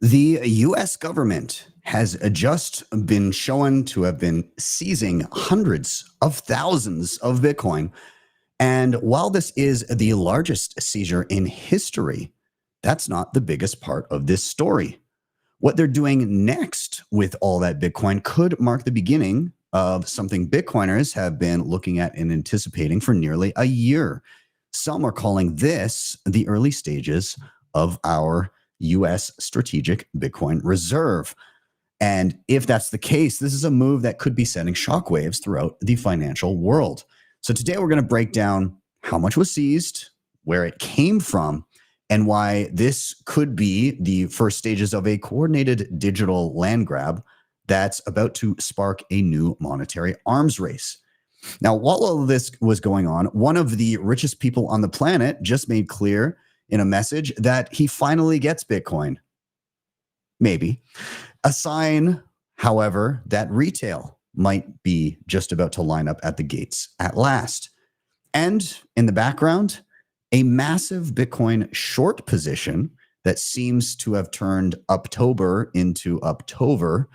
The US government has just been shown to have been seizing hundreds of thousands of Bitcoin. And while this is the largest seizure in history, that's not the biggest part of this story. What they're doing next with all that Bitcoin could mark the beginning of something Bitcoiners have been looking at and anticipating for nearly a year. Some are calling this the early stages of our US strategic Bitcoin reserve. And if that's the case, this is a move that could be sending shockwaves throughout the financial world. So today we're going to break down how much was seized, where it came from, and why this could be the first stages of a coordinated digital land grab that's about to spark a new monetary arms race. Now, while all of this was going on, one of the richest people on the planet just made clear in a message that he finally gets Bitcoin. Maybe. A sign, however, that retail might be just about to line up at the gates at last. And in the background, a massive Bitcoin short position that seems to have turned Uptober into Uptober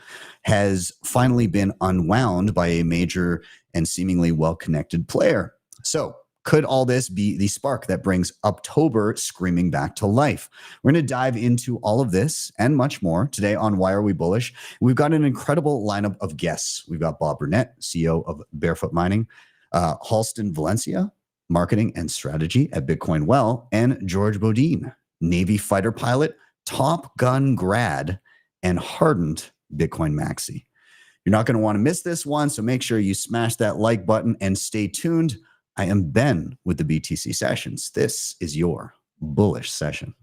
has finally been unwound by a major and seemingly well-connected player. So could all this be the spark that brings Uptober screaming back to life? We're going to dive into all of this and much more today on Why Are We Bullish? We've got an incredible lineup of guests. We've got Bob Burnett, CEO of Barefoot Mining, Halston Valencia, Marketing and Strategy at Bitcoin Well, and George Bodine, Navy fighter pilot, Top Gun grad, and hardened Bitcoin maxi. You're not going to want to miss this one, so make sure you smash that like button and stay tuned. I am Ben with the Btcsessions. This is your bullish session.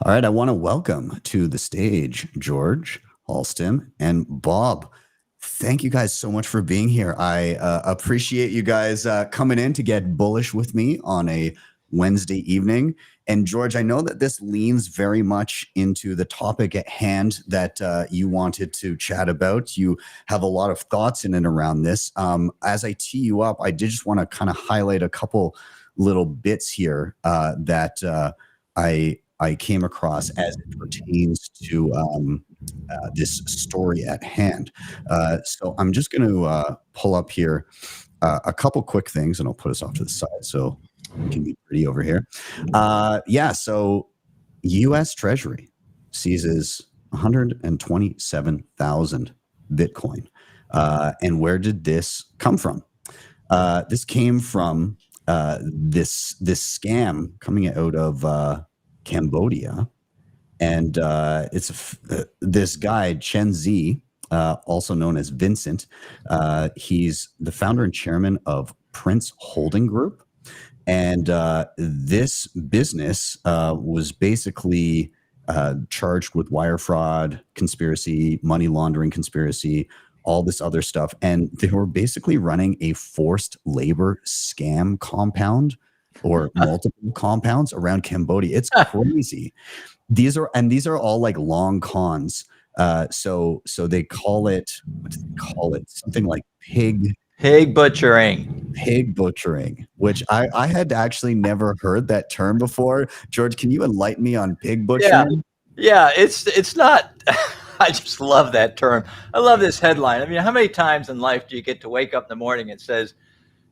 All right, I want to welcome to the stage George, Halston, and Bob. Thank you guys so much for being here. I appreciate you guys coming in to get bullish with me on a Wednesday evening. And George, I know that this leans very much into the topic at hand that you wanted to chat about. You have a lot of thoughts in and around this. As I tee you up, I did just want to kind of highlight a couple little bits here that I came across as it pertains to this story at hand. So I'm just going to pull up here a couple quick things, and I'll put us off to the side so we can be pretty over here. So U.S. Treasury seizes 127,000 Bitcoin. And where did this come from? This came from this scam coming out of Cambodia, and it's this guy Chen Zi, also known as Vincent. He's the founder and chairman of Prince Holding Group, and this business was basically charged with wire fraud, conspiracy, money laundering conspiracy, all this other stuff, and they were basically running a forced labor scam compound or multiple compounds around Cambodia. It's crazy. These are all like long cons. So they call it, what do they call it? Something like pig butchering. Pig butchering, which I had actually never heard that term before. George, can you enlighten me on pig butchering? Yeah, it's not. I just love that term. I love this headline. I mean, how many times in life do you get to wake up in the morning and says,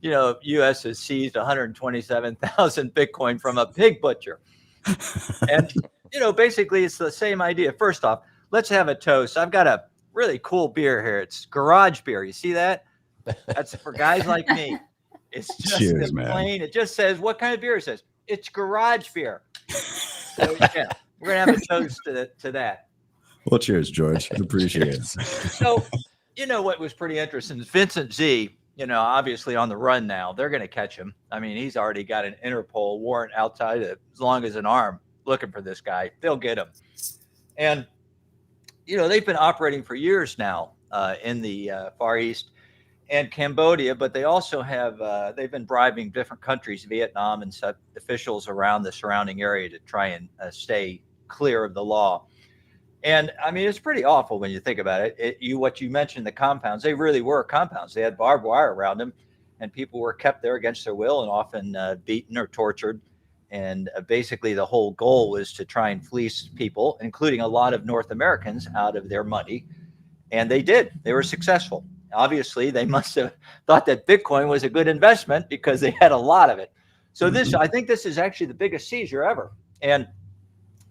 you know, U.S. has seized 127,000 Bitcoin from a pig butcher? And, you know, basically it's the same idea. First off, let's have a toast. I've got a really cool beer here. It's garage beer. You see that? That's for guys like me. It's just Cheers, plain. It just says, what kind of beer? It says, it's garage beer. So, yeah, we're going to have a toast to that. Well, cheers, George. I appreciate it. So, you know, what was pretty interesting is Vincent Z, you know, obviously on the run now. They're going to catch him. I mean, he's already got an Interpol warrant outside as long as an arm looking for this guy. They'll get him. And, you know, they've been operating for years now in the Far East and Cambodia, but they also have, they've been bribing different countries, Vietnam and officials around the surrounding area to try and stay clear of the law. And I mean, it's pretty awful when you think about it. What you mentioned, the compounds, they really were compounds. They had barbed wire around them. and people were kept there against their will and often beaten or tortured. And basically, the whole goal was to try and fleece people, including a lot of North Americans, out of their money. And they did. They were successful. Obviously, they must have thought that Bitcoin was a good investment because they had a lot of it. So this, I think this is actually the biggest seizure ever. And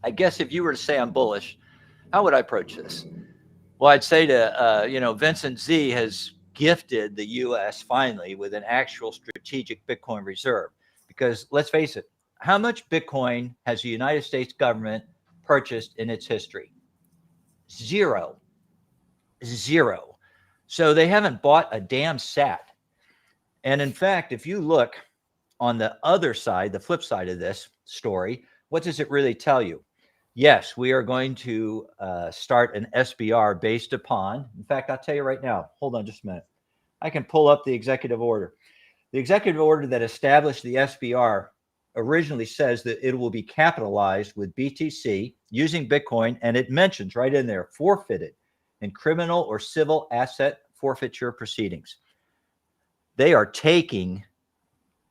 I guess if you were to say I'm bullish, how would I approach this? Well, I'd say to, Vincent Z has gifted the U.S. finally with an actual strategic Bitcoin reserve. Because let's face it, how much Bitcoin has the United States government purchased in its history? Zero. So they haven't bought a damn sat. And in fact, if you look on the other side, the flip side of this story, what does it really tell you? Yes, we are going to start an SBR based upon, in fact, I'll tell you right now, hold on just a minute. I can pull up the executive order. The executive order that established the SBR originally says that it will be capitalized with BTC using Bitcoin, and it mentions right in there, forfeited in criminal or civil asset forfeiture proceedings. They are seizing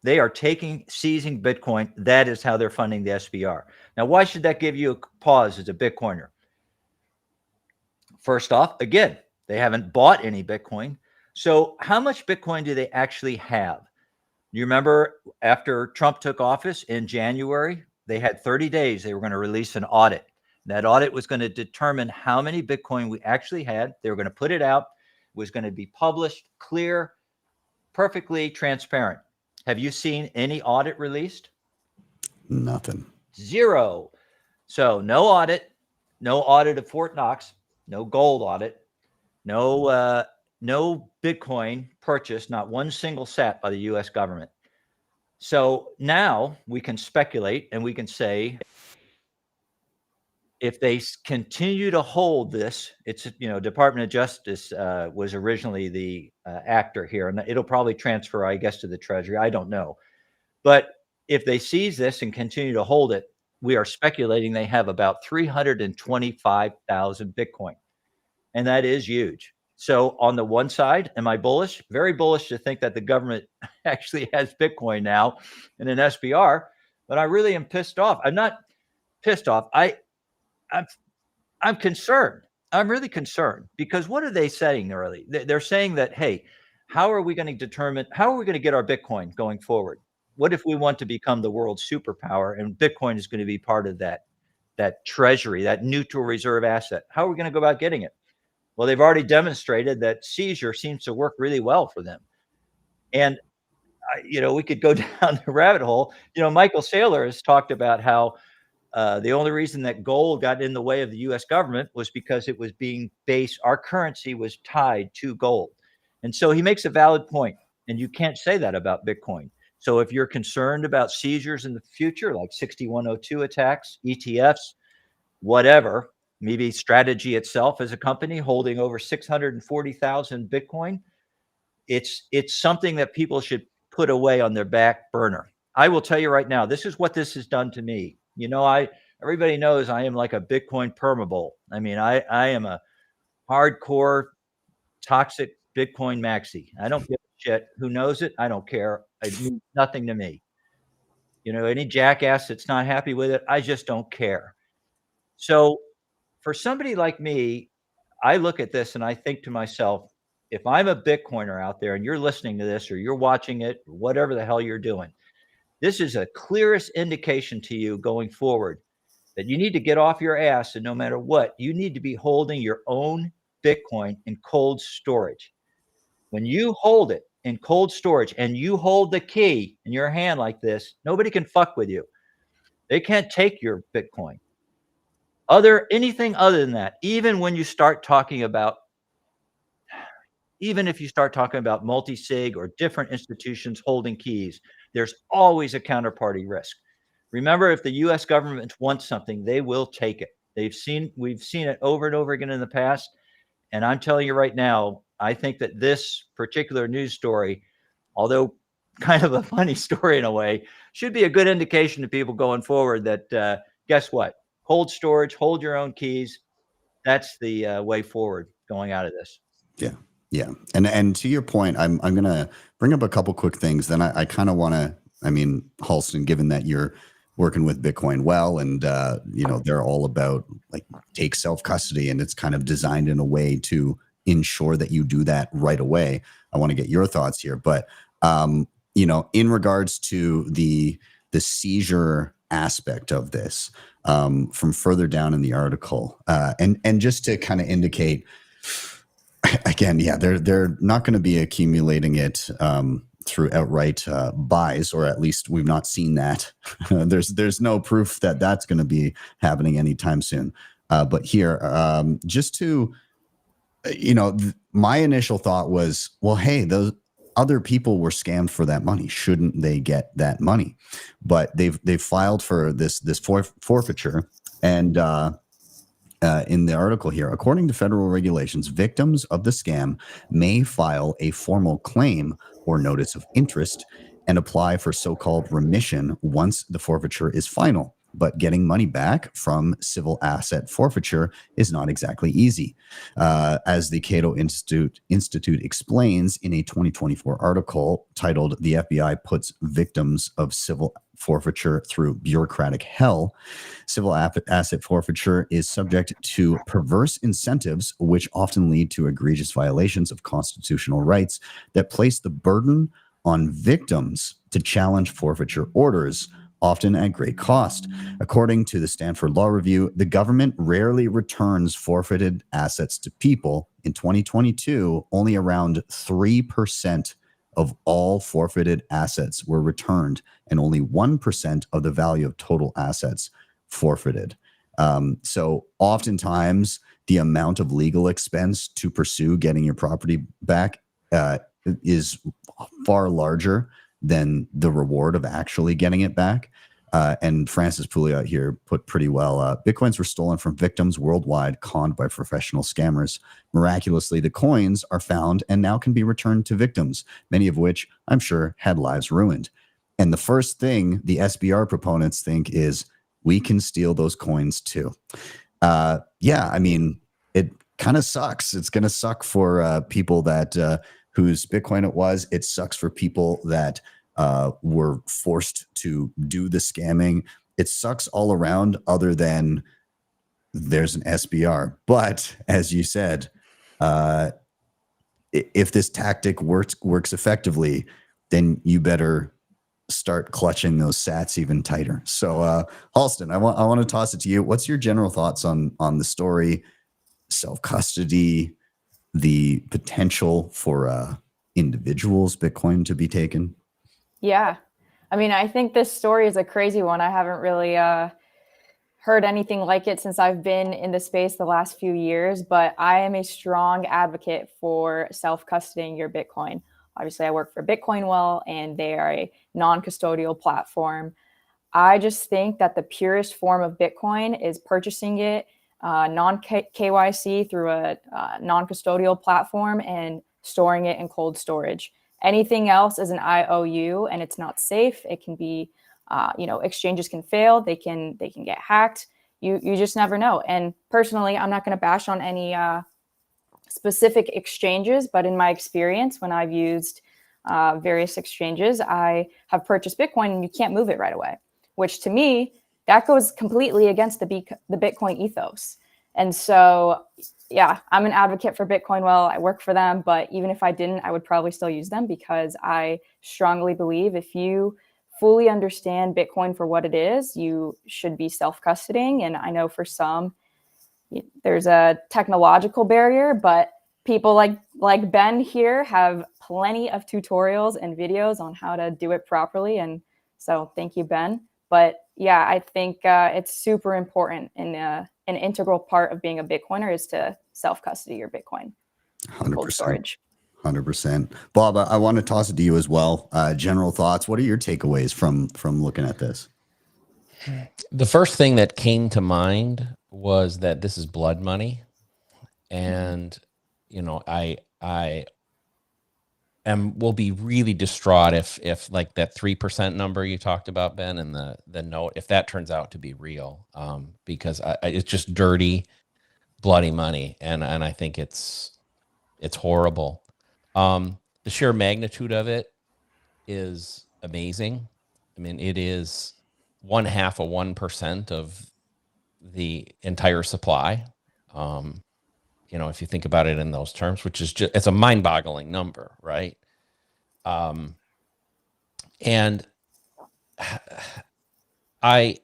Bitcoin. That is how they're funding the SBR. Now, why should that give you a pause as a Bitcoiner? First off, again, they haven't bought any Bitcoin. So how much Bitcoin do they actually have? You remember after Trump took office in January, they had 30 days. They were going to release an audit. That audit was going to determine how many Bitcoin we actually had. They were going to put it out. It was going to be published, clear, perfectly transparent. Have you seen any audit released? Nothing. Zero. So no audit of Fort Knox, no gold audit, no Bitcoin purchased, not one single sat by the U.S. government. So now we can speculate and we can say, if they continue to hold this, it's, Department of Justice was originally the actor here, and it'll probably transfer, I guess, to the Treasury. I don't know. But if they seize this and continue to hold it, we are speculating they have about 325,000 Bitcoin. And that is huge. So on the one side, am I bullish? Very bullish to think that the government actually has Bitcoin now in an SBR, but I really am pissed off. I'm not pissed off. I'm concerned. I'm really concerned because what are they saying early? They're saying that, hey, how are we going to get our Bitcoin going forward? What if we want to become the world's superpower and Bitcoin is going to be part of that treasury, that neutral reserve asset? How are we going to go about getting it? Well, they've already demonstrated that seizure seems to work really well for them. And, we could go down the rabbit hole. Michael Saylor has talked about how the only reason that gold got in the way of the U.S. government was because it was being based, our currency was tied to gold. And so he makes a valid point, and you can't say that about Bitcoin. So if you're concerned about seizures in the future, like 6102 attacks, ETFs, whatever, maybe Strategy itself as a company holding over 640,000 Bitcoin, it's something that people should put away on their back burner. I will tell you right now, this is what this has done to me. Everybody knows I am like a Bitcoin permabull. I mean, I am a hardcore toxic Bitcoin maxi. I don't give a shit. Who knows it? I don't care. It means nothing to me. Any jackass that's not happy with it, I just don't care. So for somebody like me, I look at this and I think to myself, if I'm a Bitcoiner out there and you're listening to this or you're watching it, or whatever the hell you're doing, this is a clearest indication to you going forward that you need to get off your ass, and no matter what, you need to be holding your own Bitcoin in cold storage. When you hold it in cold storage and you hold the key in your hand like this, nobody can fuck with you. They can't take your Bitcoin. Anything other than that, even if you start talking about multisig or different institutions holding keys, there's always a counterparty risk. Remember, if the U.S. government wants something, they will take it. We've seen it over and over again in the past. And I'm telling you right now, I think that this particular news story, although kind of a funny story in a way, should be a good indication to people going forward that, guess what? Hold storage, hold your own keys. That's the way forward going out of this. Yeah. Yeah. And to your point, I'm going to bring up a couple quick things. Then I kind of want to, I mean, Halston, given that you're working with Bitcoin well, and, you know, they're all about like take self-custody, and it's kind of designed in a way to ensure that you do that right away. I want to get your thoughts here. But, you know, in regards to the seizure aspect of this, from further down in the article, and just to kind of indicate, again, yeah, they're not going to be accumulating it through outright buys, or at least we've not seen that. There's no proof that that's going to be happening anytime soon. But here, just to, you know, my initial thought was, well, hey, those other people were scammed for that money. Shouldn't they get that money? But they've filed for this forfeiture, and in the article here, according to federal regulations, victims of the scam may file a formal claim or notice of interest and apply for so-called remission once the forfeiture is final. But getting money back from civil asset forfeiture is not exactly easy. As the Cato Institute explains in a 2024 article titled "The FBI Puts Victims of Civil Forfeiture Through Bureaucratic Hell," civil asset forfeiture is subject to perverse incentives, which often lead to egregious violations of constitutional rights that place the burden on victims to challenge forfeiture orders, often at great cost. According to the Stanford Law Review, the government rarely returns forfeited assets to people. In 2022, only around 3% of all forfeited assets were returned, and only 1% of the value of total assets forfeited. So oftentimes, the amount of legal expense to pursue getting your property back is far larger than the reward of actually getting it back. And Francis Pouliot here put pretty well, Bitcoins were stolen from victims worldwide, conned by professional scammers. Miraculously, the coins are found and now can be returned to victims, many of which I'm sure had lives ruined. And the first thing the SBR proponents think is, we can steal those coins too. Yeah, I mean, it kind of sucks. It's going to suck for people that whose Bitcoin it was. It sucks for people that were forced to do the scamming. It sucks all around, other than there's an SBR. But as you said, if this tactic works effectively, then you better start clutching those sats even tighter. So Halston, I want to toss it to you. What's your general thoughts on the story, self-custody, the potential for individuals' Bitcoin to be taken? Yeah. I mean, I think this story is a crazy one. I haven't really heard anything like it since I've been in the space the last few years, but I am a strong advocate for self-custodying your Bitcoin. Obviously, I work for Bitcoin Well, and they are a non-custodial platform. I just think that the purest form of Bitcoin is purchasing it non-KYC through a non-custodial platform and storing it in cold storage. Anything else is an IOU, and it's not safe. It can be, you know, exchanges can fail. They can get hacked. You just never know. And personally, I'm not going to bash on any specific exchanges, but in my experience, when I've used various exchanges, I have purchased Bitcoin, and you can't move it right away, which to me, that goes completely against the Bitcoin ethos. And so, yeah, I'm an advocate for Bitcoin Well. I work for them, but even if I didn't, I would probably still use them, because I strongly believe if you fully understand Bitcoin for what it is, you should be self-custodying. And I know for some, there's a technological barrier, but people like Ben here have plenty of tutorials and videos on how to do it properly. And so thank you, Ben. But yeah, I think it's super important, and an integral part of being a Bitcoiner is to self-custody your Bitcoin. 100%. Cold storage. 100%. Bob, I want to toss it to you as well. General thoughts. What are your takeaways from looking at this? The first thing that came to mind was that this is blood money. And, you know, I will be really distraught if like that 3% number you talked about, Ben, and the note, if that turns out to be real, because it's just dirty, bloody money. And I think it's horrible. The sheer magnitude of it is amazing. I mean, it is 0.5% of the entire supply. You know, if you think about it in those terms, which is just, it's a mind-boggling number, right? And I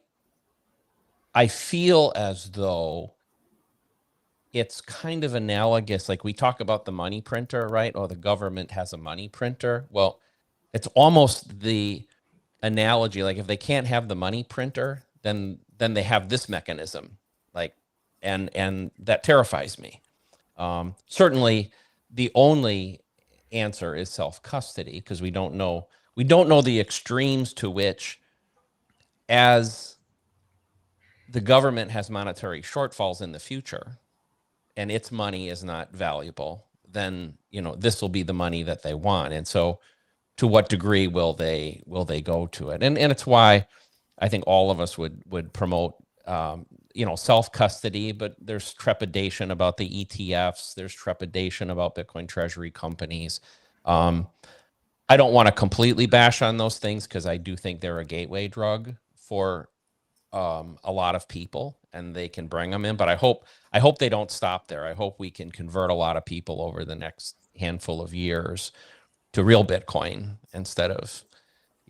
feel as though it's kind of analogous, like we talk about the money printer, right? Or the government has a money printer. Well, it's almost the analogy, like if they can't have the money printer, then they have this mechanism, like, and that terrifies me. Certainly the only answer is self-custody, because we don't know the extremes to which, as the government has monetary shortfalls in the future and its money is not valuable, then, you know, this will be the money that they want. And so to what degree will they go to it? And it's why I think all of us would promote, you know, self-custody, but there's trepidation about the ETFs. There's trepidation about Bitcoin treasury companies. I don't want to completely bash on those things, because I do think they're a gateway drug for a lot of people, and they can bring them in. But I hope they don't stop there. I hope we can convert a lot of people over the next handful of years to real Bitcoin instead of,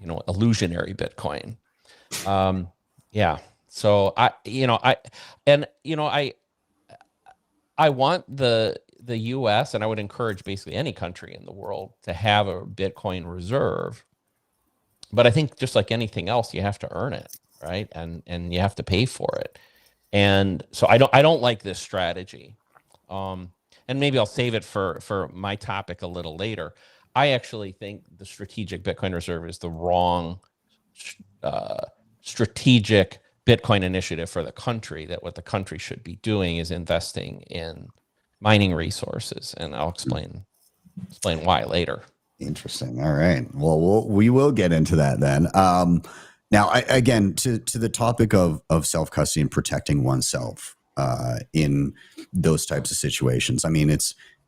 you know, illusionary Bitcoin. Yeah. So I want the US, and I would encourage basically any country in the world to have a Bitcoin reserve. But I think just like anything else, you have to earn it, right? And you have to pay for it. And so I don't like this strategy. And maybe I'll save it for my topic a little later. I actually think the strategic Bitcoin reserve is the wrong strategic Bitcoin initiative for the country. That what the country should be doing is investing in mining resources, and I'll explain why later. Interesting. All right. Well, we will get into that then. Now, again, to the topic of self-custody and protecting oneself in those types of situations. I mean,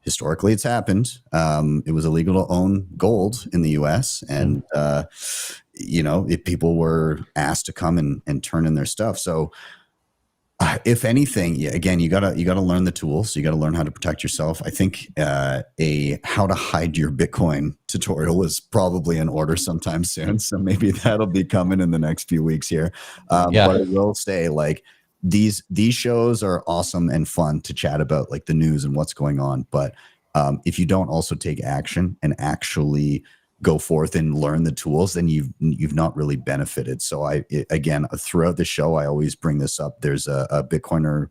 historically it's happened. It was illegal to own gold in the U.S. and you know, if people were asked to come and turn in their stuff. So if anything, again, you gotta learn the tools. You gotta learn how to protect yourself. I think a how to hide your Bitcoin tutorial is probably in order sometime soon. So maybe that'll be coming in the next few weeks here. But I will say, like, these shows are awesome and fun to chat about, like the news and what's going on. But if you don't also take action and actually go forth and learn the tools, then you've not really benefited. So again, throughout the show, I always bring this up. There's a Bitcoiner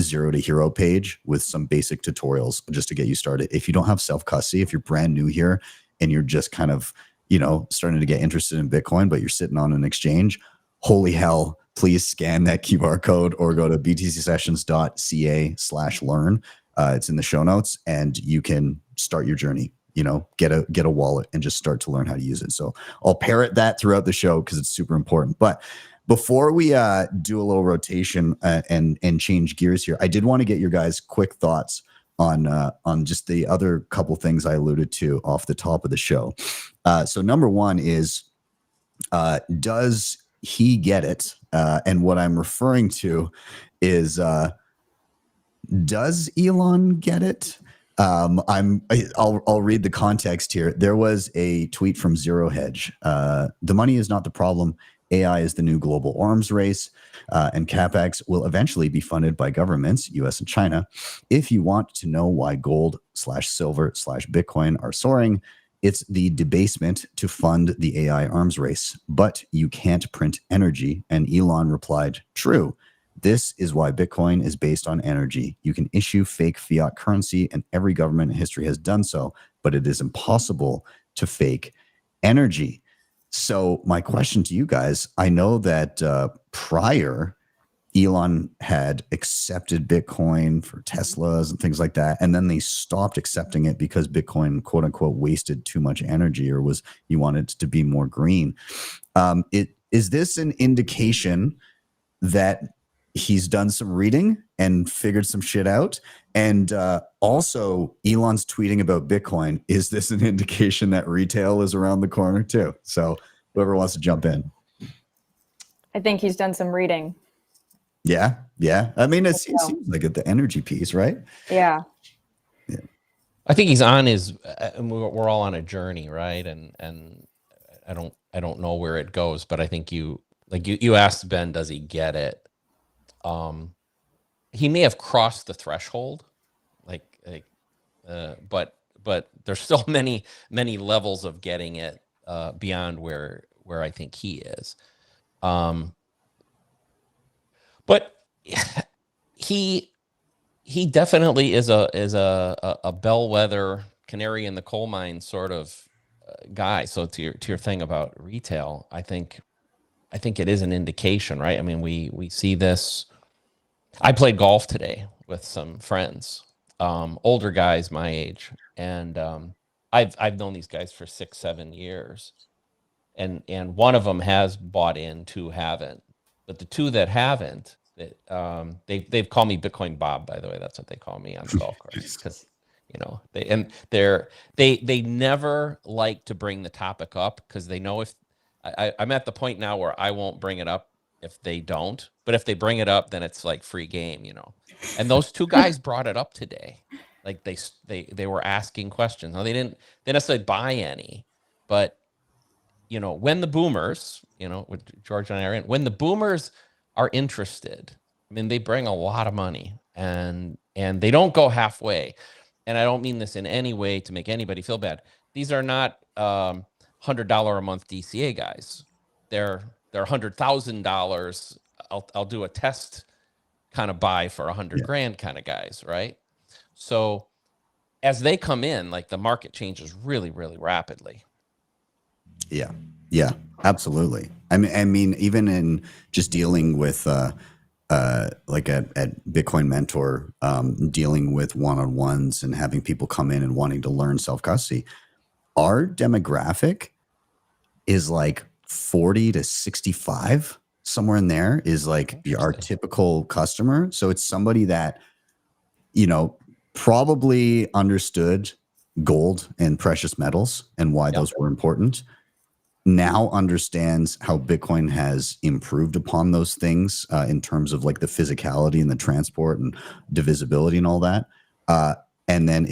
0 to Hero page with some basic tutorials just to get you started. If you don't have self-custody, if you're brand new here and you're just kind of, you know, starting to get interested in Bitcoin, but you're sitting on an exchange, holy hell, please scan that QR code or go to btcsessions.ca/learn. It's in the show notes, and you can start your journey. You know, get a wallet and just start to learn how to use it. So I'll parrot that throughout the show because it's super important. But before we do a little rotation and change gears here, I did want to get your guys' quick thoughts on just the other couple things I alluded to off the top of the show. So number one is, does he get it? And what I'm referring to is, does Elon get it? I'll read the context here. There was a tweet from Zero Hedge. The money is not the problem. AI is the new global arms race, and CapEx will eventually be funded by governments, US and China. If you want to know why gold/silver/Bitcoin are soaring, it's the debasement to fund the AI arms race. But you can't print energy. And Elon replied, true. This is why Bitcoin is based on energy. You can issue fake fiat currency, and every government in history has done so, but it is impossible to fake energy. So my question to you guys, I know that prior, Elon had accepted Bitcoin for Teslas and things like that, and then they stopped accepting it because Bitcoin, quote unquote, wasted too much energy, or you wanted it to be more green. Is this an indication that he's done some reading and figured some shit out. And also, Elon's tweeting about Bitcoin. Is this an indication that retail is around the corner too? So whoever wants to jump in. I think he's done some reading. Yeah. I mean, it seems like the energy piece, right? Yeah. I think he's on his. We're all on a journey, right? And I don't know where it goes, but I think you asked Ben, does he get it? He may have crossed the threshold, but there's still many levels of getting it beyond where I think he is. But he definitely is a bellwether, canary in the coal mine sort of guy. So to your thing about retail, I think it is an indication, right? I mean, we see this. I played golf today with some friends, older guys my age, and I've known these guys for 6-7 years, and one of them has bought in, two haven't, but the two that haven't, they've called me Bitcoin Bob, by the way. That's what they call me on the golf course, because they never like to bring the topic up, because they know if I'm at the point now where I won't bring it up if they don't, but if they bring it up, then it's like free game, And those two guys brought it up today. Like they were asking questions. Now they didn't necessarily buy any, but when the boomers, with George and I are in, when the boomers are interested, I mean, they bring a lot of money, and they don't go halfway. And I don't mean this in any way to make anybody feel bad. These are not $100 a month DCA guys. They're $100,000. I'll do a test kind of buy for $100 grand kind of guys, right? So as they come in, like, the market changes really, really rapidly. Yeah, absolutely. I mean, even in just dealing with like at Bitcoin Mentor, dealing with one-on-ones and having people come in and wanting to learn self-custody, our demographic is like 40 to 65, somewhere in there is like our typical customer. So it's somebody that, probably understood gold and precious metals and why those were important. Now understands how Bitcoin has improved upon those things in terms of like the physicality and the transport and divisibility and all that. And then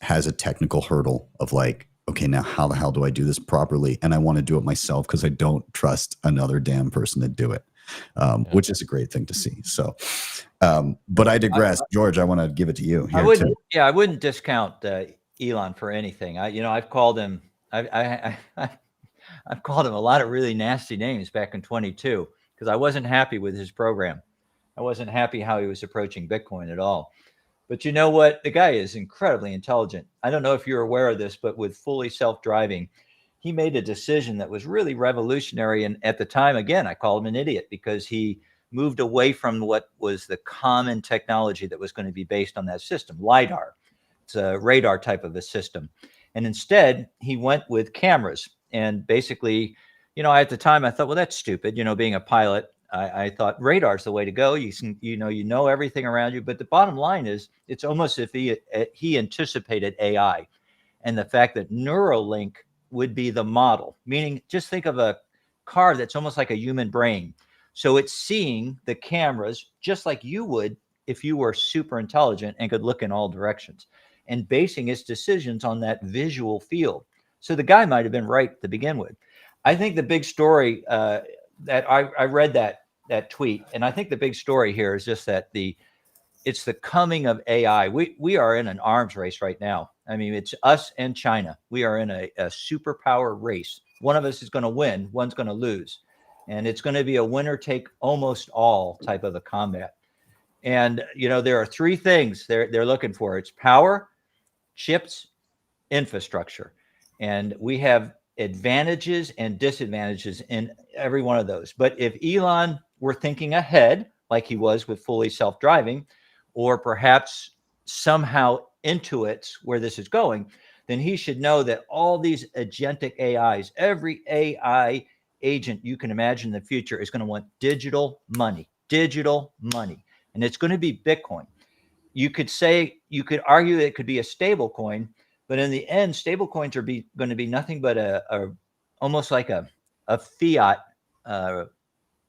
has a technical hurdle of like, okay, now how the hell do I do this properly? And I want to do it myself because I don't trust another damn person to do it, which is a great thing to see. So, but I digress. George, I want to give it to you. I wouldn't discount Elon for anything. I've called him. I've called him a lot of really nasty names back in 22 because I wasn't happy with his program. I wasn't happy how he was approaching Bitcoin at all. But you know what? The guy is incredibly intelligent. I don't know if you're aware of this, but with fully self-driving, he made a decision that was really revolutionary. And at the time, again, I called him an idiot because he moved away from what was the common technology that was going to be based on that system, LiDAR. It's a radar type of a system. And instead, he went with cameras. And basically, at the time I thought, well, that's stupid. Being a pilot, I thought radar's the way to go. You know everything around you. But the bottom line is, it's almost as if he anticipated AI, and the fact that Neuralink would be the model. Meaning, just think of a car that's almost like a human brain. So it's seeing the cameras just like you would if you were super intelligent and could look in all directions, and basing its decisions on that visual field. So the guy might have been right to begin with. I think the big story that I read that tweet, and I think the big story here is just that it's the coming of AI. We are in an arms race right now. I mean, it's us and China. We are in a superpower race. One of us is going to win, one's going to lose, and it's going to be a winner take almost all type of a combat. And there are three things they're looking for. It's power, chips, infrastructure. And we have advantages and disadvantages in every one of those. But if Elon were thinking ahead, like he was with fully self-driving, or perhaps somehow intuits where this is going, then he should know that all these agentic AIs, every AI agent you can imagine in the future is going to want digital money. digital money, and it's going to be Bitcoin. You could argue that it could be a stable coin, but in the end, stable coins are going to be nothing but almost like a fiat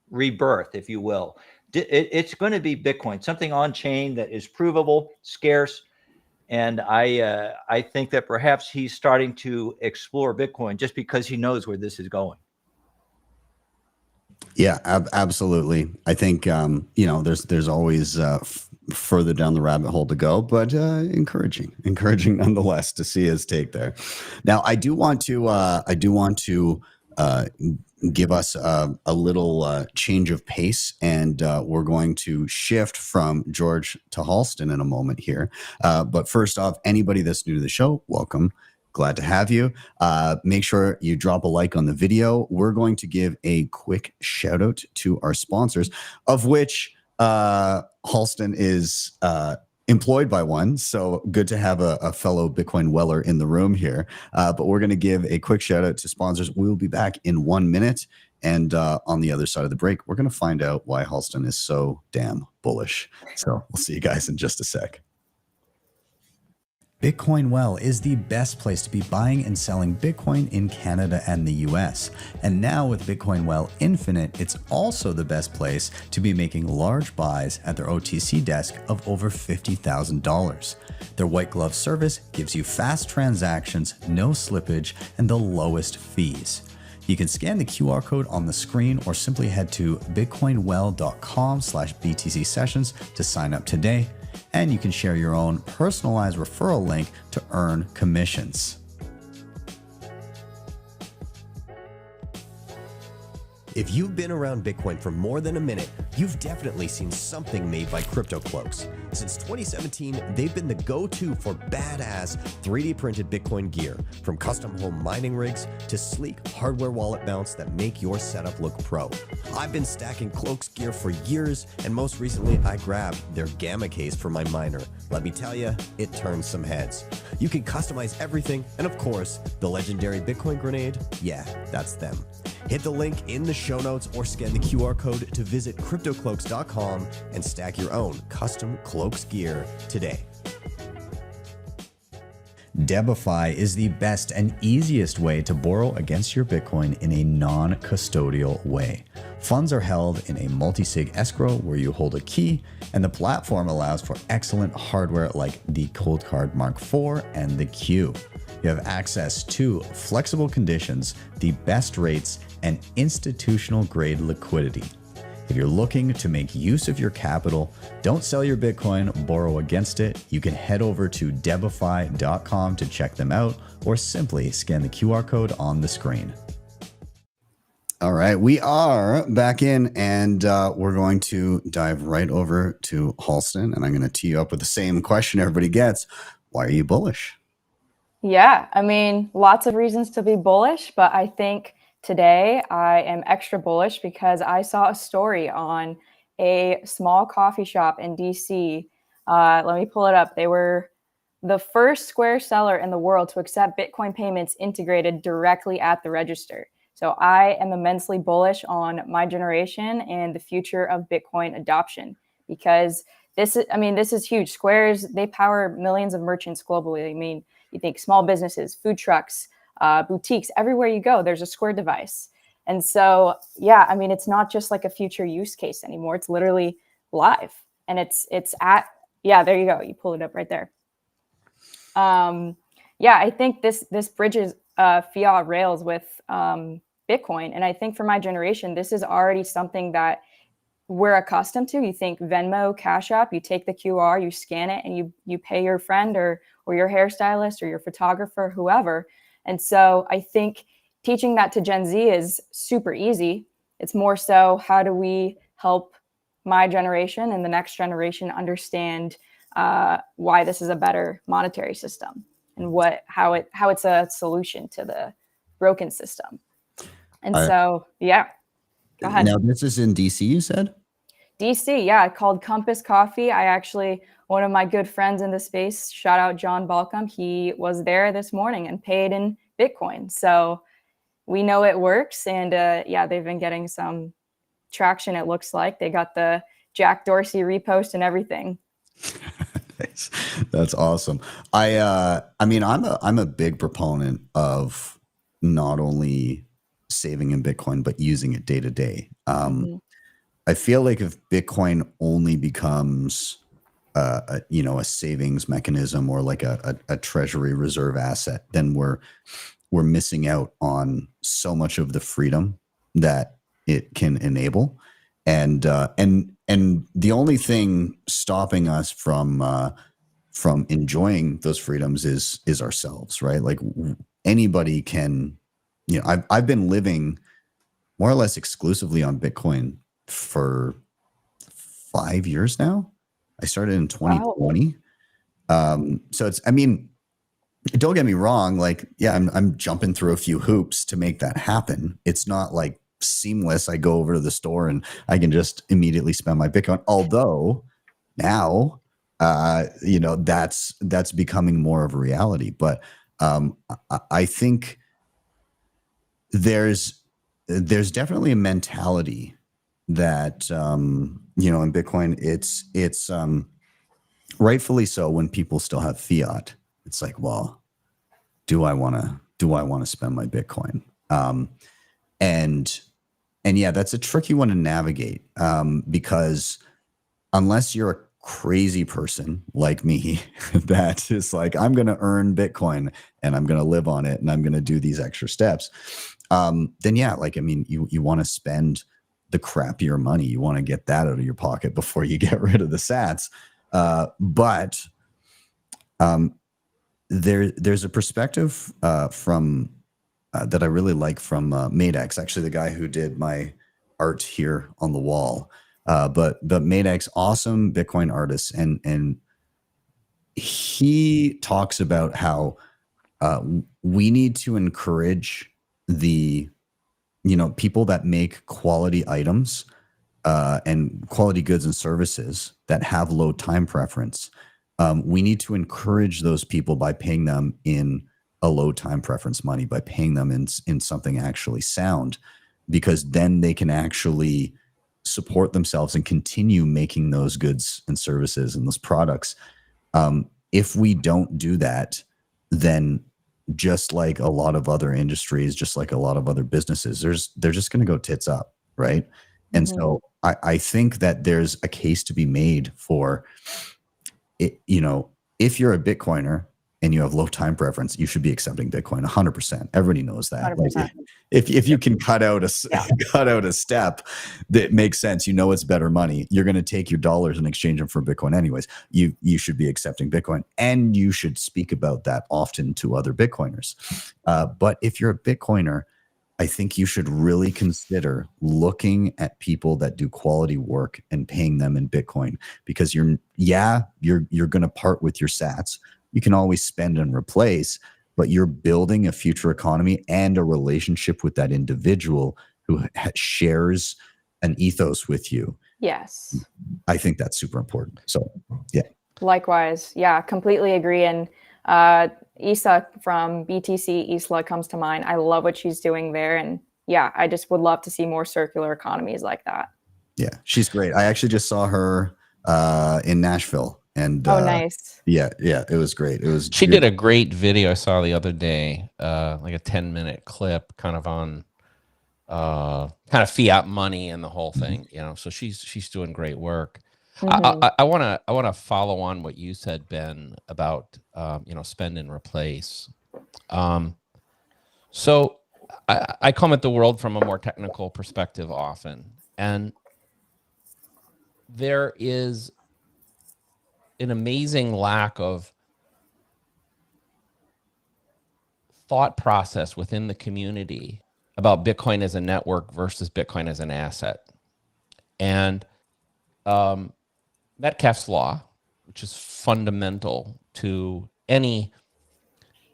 rebirth, if you will. It's going to be Bitcoin, something on chain that is provable, scarce. And I think that perhaps he's starting to explore Bitcoin just because he knows where this is going. Yeah, absolutely. I think there's always further down the rabbit hole to go, but encouraging nonetheless to see his take there. Now, I do want to give us a little change of pace, and we're going to shift from George to Halston in a moment here. But first off, anybody that's new to the show, welcome. Glad to have you. Make sure you drop a like on the video. We're going to give a quick shout out to our sponsors, of which Halston is employed by one. So good to have a fellow Bitcoin Weller in the room here. But we're going to give a quick shout out to sponsors. We'll be back in 1 minute. And on the other side of the break, we're going to find out why Halston is so damn bullish. So we'll see you guys in just a sec. Bitcoin Well is the best place to be buying and selling Bitcoin in Canada and the US. And now with Bitcoin Well Infinite, it's also the best place to be making large buys at their OTC desk of over $50,000. Their white glove service gives you fast transactions, no slippage, and the lowest fees. You can scan the QR code on the screen or simply head to bitcoinwell.com/Btcsessions to sign up today. And you can share your own personalized referral link to earn commissions. If you've been around Bitcoin for more than a minute, you've definitely seen something made by CryptoCloaks. Since 2017, they've been the go-to for badass 3D printed Bitcoin gear, from custom home mining rigs to sleek hardware wallet mounts that make your setup look pro. I've been stacking Cloaks gear for years, and most recently I grabbed their Gamma case for my miner. Let me tell you, it turns some heads. You can customize everything, and of course, the legendary Bitcoin grenade, yeah, that's them. Hit the link in the show notes or scan the QR code to visit CryptoCloaks.com and stack your own custom Cloaks gear today. DEBIFI is the best and easiest way to borrow against your Bitcoin in a non-custodial way. Funds are held in a multisig escrow where you hold a key, and the platform allows for excellent hardware like the Cold Card Mark IV and the Q. You have access to flexible conditions, the best rates, and institutional grade liquidity. If you're looking to make use of your capital, don't sell your Bitcoin, borrow against it. You can head over to debify.com to check them out, or simply scan the QR code on the screen. All right, we are back in, and we're going to dive right over to Halston, and I'm going to tee you up with the same question everybody gets. Why are you bullish? Yeah, I mean, lots of reasons to be bullish, but I think today I am extra bullish because I saw a story on a small coffee shop in DC. Let me pull it up. They were the first Square seller in the world to accept Bitcoin payments integrated directly at the register. So I am immensely bullish on my generation and the future of Bitcoin adoption, because this is huge. Squares, they power millions of merchants globally. I mean, you think small businesses, food trucks, boutiques, everywhere you go, there's a Square device. And so, yeah, I mean, it's not just like a future use case anymore. It's literally live. And it's at, yeah, there you go. You pull it up right there. Yeah, I think this bridges fiat rails with Bitcoin. And I think for my generation, this is already something that we're accustomed to. You think Venmo, Cash App, you take the QR, you scan it, and you pay your friend or your hairstylist or your photographer, whoever. And so I think teaching that to Gen Z is super easy. It's more so, how do we help my generation and the next generation understand why this is a better monetary system and how it's a solution to the broken system. And so, yeah, go ahead. Now, this is in DC, you said? DC, yeah, called Compass Coffee. One of my good friends in the space, shout out John Balcom, he was there this morning and paid in Bitcoin. So we know it works. And yeah, they've been getting some traction, it looks like. They got the Jack Dorsey repost and everything. Nice. That's awesome. I mean, I'm a big proponent of not only saving in Bitcoin, but using it day to day. I feel like if Bitcoin only becomes a savings mechanism or like a treasury reserve asset, then we're missing out on so much of the freedom that it can enable. And the only thing stopping us from enjoying those freedoms is ourselves, right? Like anybody can, I've been living more or less exclusively on Bitcoin for 5 years now. I started in 2020. Wow. So it's, I mean, don't get me wrong. Like, yeah, I'm jumping through a few hoops to make that happen. It's not like seamless. I go over to the store and I can just immediately spend my Bitcoin. Although now, that's becoming more of a reality. But I think there's definitely a mentality that in Bitcoin, it's rightfully so when people still have fiat. It's like, well, do I want to spend my Bitcoin? And yeah, that's a tricky one to navigate because unless you're a crazy person like me that is like, I'm going to earn Bitcoin and I'm going to live on it and I'm going to do these extra steps, then yeah, like, I mean, you want to spend the crappier money. You want to get that out of your pocket before you get rid of the sats. But there's a perspective from that I really like from Madex, actually the guy who did my art here on the wall. But Madex, awesome Bitcoin artist, and he talks about how we need to encourage the people that make quality items and quality goods and services that have low time preference. We need to encourage those people by paying them in a low time preference money, by paying them in something actually sound, because then they can actually support themselves and continue making those goods and services and those products. If we don't do that, then just like a lot of other industries, just like a lot of other businesses, they're just going to go tits up, right? And so I think that there's a case to be made for it. If you're a Bitcoiner and you have low time preference, you should be accepting Bitcoin 100%. Everybody knows that. 100%. Like if you can cut out a step that makes sense, it's better money. You're going to take your dollars and exchange them for Bitcoin anyways. You should be accepting Bitcoin, and you should speak about that often to other Bitcoiners. But if you're a Bitcoiner, I think you should really consider looking at people that do quality work and paying them in Bitcoin, because you're going to part with your sats. You can always spend and replace, but you're building a future economy and a relationship with that individual who shares an ethos with you. Yes. I think that's super important. So, yeah. Likewise. Yeah, completely agree. And Isa from BTC, Isla, comes to mind. I love what she's doing there. And yeah, I just would love to see more circular economies like that. Yeah, she's great. I actually just saw her in Nashville. And nice. Yeah, it was great. She did a great video I saw the other day, like a 10-minute clip kind of on kind of fiat money and the whole thing, so she's doing great work. I want to follow on what you said, Ben, about spend and replace. So I come at the world from a more technical perspective often, and there is an amazing lack of thought process within the community about Bitcoin as a network versus Bitcoin as an asset. And Metcalfe's law, which is fundamental to any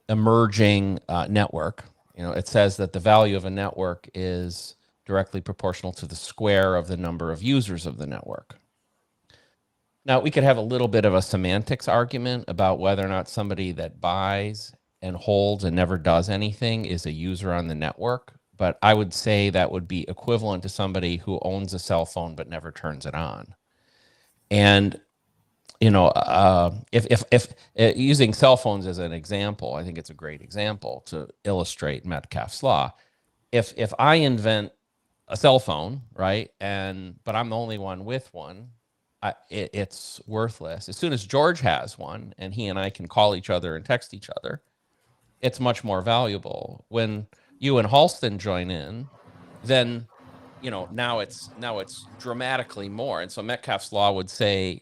emerging network, it says that the value of a network is directly proportional to the square of the number of users of the network. Now, we could have a little bit of a semantics argument about whether or not somebody that buys and holds and never does anything is a user on the network. but I would say that would be equivalent to somebody who owns a cell phone but never turns it on. And if using cell phones as an example, I think it's a great example to illustrate Metcalfe's law. If I invent a cell phone, right, but I'm the only one with one, it's worthless. As soon as George has one and he and I can call each other and text each other, it's much more valuable. When you and Halston join in, then now it's dramatically more. And so Metcalfe's law would say,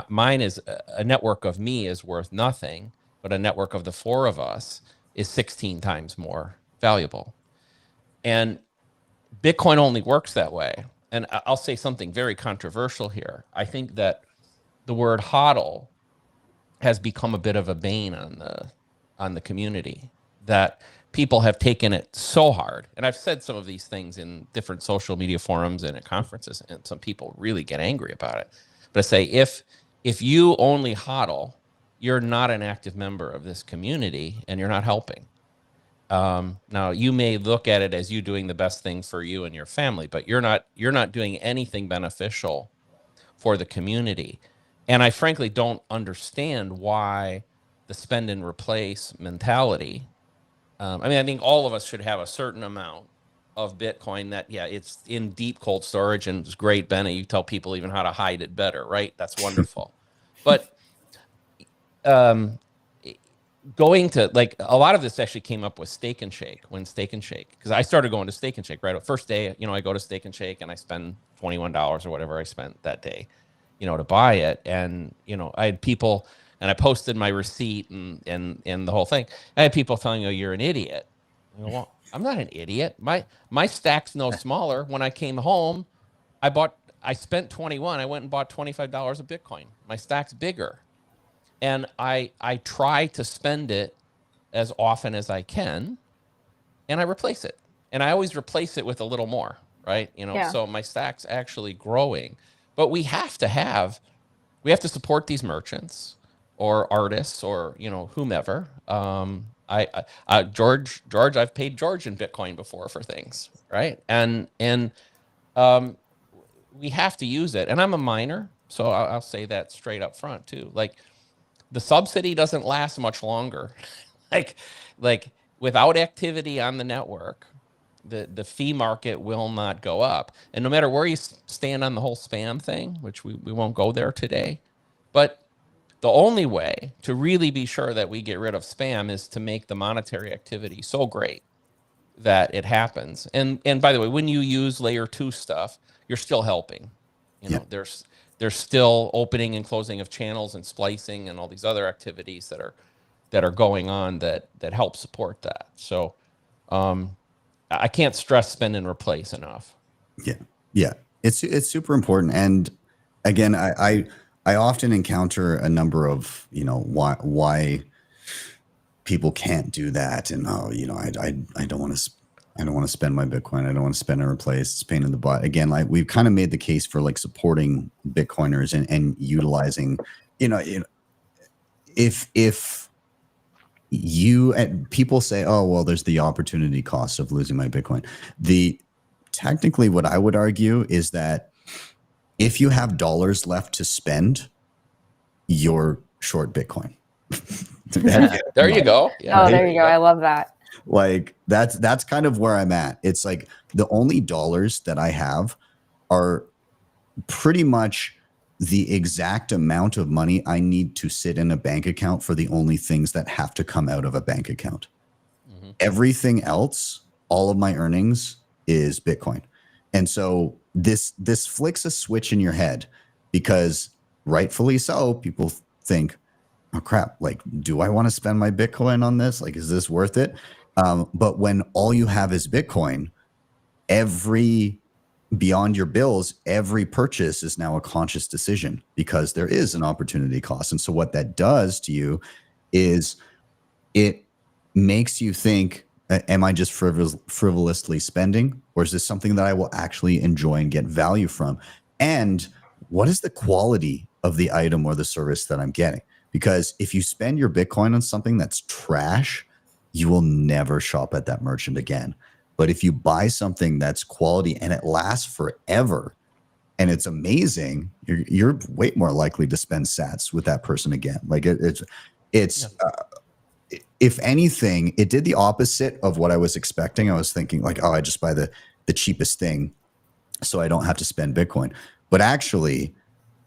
mine is a network of me is worth nothing, but a network of the four of us is 16 times more valuable. And Bitcoin only works that way. And I'll say something very controversial here. I think that the word HODL has become a bit of a bane on the community, that people have taken it so hard. And I've said some of these things in different social media forums and at conferences, and some people really get angry about it. But I say, if you only HODL, you're not an active member of this community and you're not helping. Now you may look at it as you doing the best thing for you and your family, but you're not doing anything beneficial for the community. And I frankly don't understand why the spend and replace mentality. I think all of us should have a certain amount of Bitcoin that, it's in deep cold storage, and it's great, Bennett. You tell people even how to hide it better, right? That's wonderful. But going to, like, a lot of this actually came up with Steak and Shake, because I started going to Steak and Shake right first day. I go to Steak and Shake and I spend $21 or whatever I spent that day, to buy it. And I had people, and I posted my receipt and the whole thing. I had people telling me, you're an idiot. Well, I'm not an idiot. My stack's no smaller. When I came home, I spent 21. I went and bought $25 of Bitcoin. My stack's bigger. And I try to spend it as often as I can, and I replace it. And I always replace it with a little more, right? So my stack's actually growing. But we have to support these merchants or artists or whomever. George, I've paid George in Bitcoin before for things, right? And we have to use it. And I'm a miner, so I'll say that straight up front too. Like, the subsidy doesn't last much longer. like without activity on the network, the fee market will not go up. And no matter where you stand on the whole spam thing, which we won't go there today, but the only way to really be sure that we get rid of spam is to make the monetary activity so great that it happens. And by the way, when you use layer 2 stuff, you're still helping. There's still opening and closing of channels and splicing and all these other activities that are going on that help support that. So I can't stress spend and replace enough. Yeah. It's super important. And again, I often encounter a number of, why people can't do that. And, I don't want to spend my Bitcoin. I don't want to spend and replace. It's a pain in the butt. Again, like, we've kind of made the case for like supporting Bitcoiners and utilizing, if people say, oh, well, there's the opportunity cost of losing my Bitcoin. Technically what I would argue is that if you have dollars left to spend, you're short Bitcoin. There you go. Yeah, there you go. I love that. Like, that's kind of where I'm at. It's like the only dollars that I have are pretty much the exact amount of money I need to sit in a bank account for the only things that have to come out of a bank account. Mm-hmm. Everything else, all of my earnings is Bitcoin. And so this flicks a switch in your head, because rightfully so, people think, oh crap, like, do I want to spend my Bitcoin on this? Like, is this worth it? But when all you have is Bitcoin, beyond your bills, every purchase is now a conscious decision, because there is an opportunity cost. And so what that does to you is it makes you think, am I just frivolously spending, or is this something that I will actually enjoy and get value from? And what is the quality of the item or the service that I'm getting? Because if you spend your Bitcoin on something that's trash, you will never shop at that merchant again. But if you buy something that's quality and it lasts forever and it's amazing, you're way more likely to spend sats with that person again. Like if anything, it did the opposite of what I was expecting. I was thinking like, oh, I just buy the cheapest thing so I don't have to spend Bitcoin. But actually,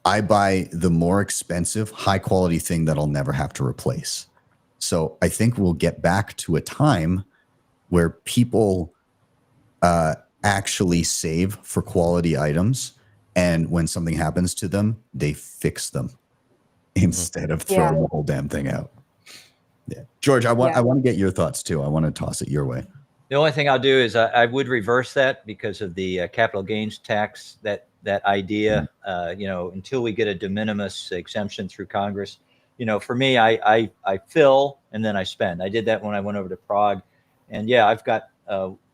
I buy the more expensive, high quality thing that I'll never have to replace. So I think we'll get back to a time where people actually save for quality items. And when something happens to them, they fix them instead of throwing the whole damn thing out. Yeah. George, I want to get your thoughts too. I want to toss it your way. The only thing I'll do is I would reverse that because of the capital gains tax, that idea, you know, until we get a de minimis exemption through Congress. You know, for me, I fill and then I spend. I did that when I went over to Prague. And yeah, I've got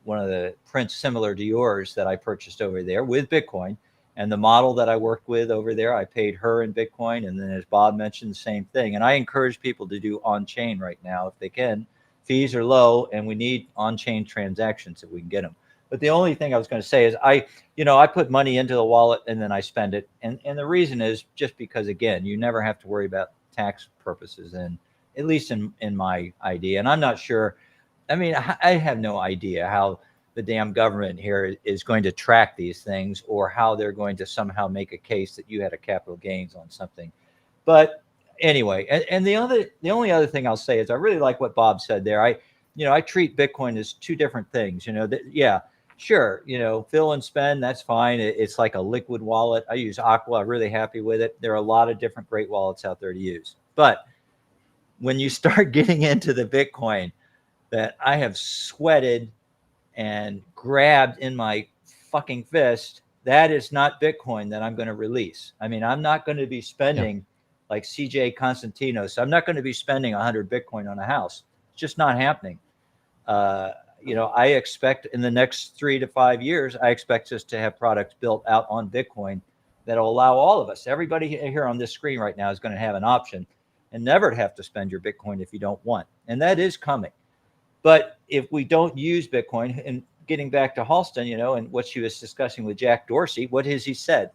one of the prints similar to yours that I purchased over there with Bitcoin. And the model that I worked with over there, I paid her in Bitcoin. And then as Bob mentioned, the same thing. And I encourage people to do on-chain right now if they can. Fees are low and we need on-chain transactions if we can get them. But the only thing I was going to say is I put money into the wallet and then I spend it. And the reason is just because, again, you never have to worry about tax purposes, and at least in my idea. And I'm not sure. I mean, I have no idea how the damn government here is going to track these things or how they're going to somehow make a case that you had a capital gains on something. But anyway, and the only other thing I'll say is I really like what Bob said there. I treat Bitcoin as two different things. You know, sure, you know, fill and spend, that's fine. It's like a liquid wallet. I use AQUA. I'm really happy with it. There are a lot of different great wallets out there to use. But when you start getting into the Bitcoin that I have sweated and grabbed in my fucking fist, that is not Bitcoin that I'm going to release. I mean, I'm not going to be spending like CJ Constantinos. I'm not going to be spending 100 Bitcoin on a house. It's just not happening. You know, I expect in the next 3 to 5 years, I expect us to have products built out on Bitcoin that'll allow all of us, everybody here on this screen right now is going to have an option and never have to spend your Bitcoin if you don't want. And that is coming. But if we don't use Bitcoin, and getting back to Halston, you know, and what she was discussing with Jack Dorsey, what has he said?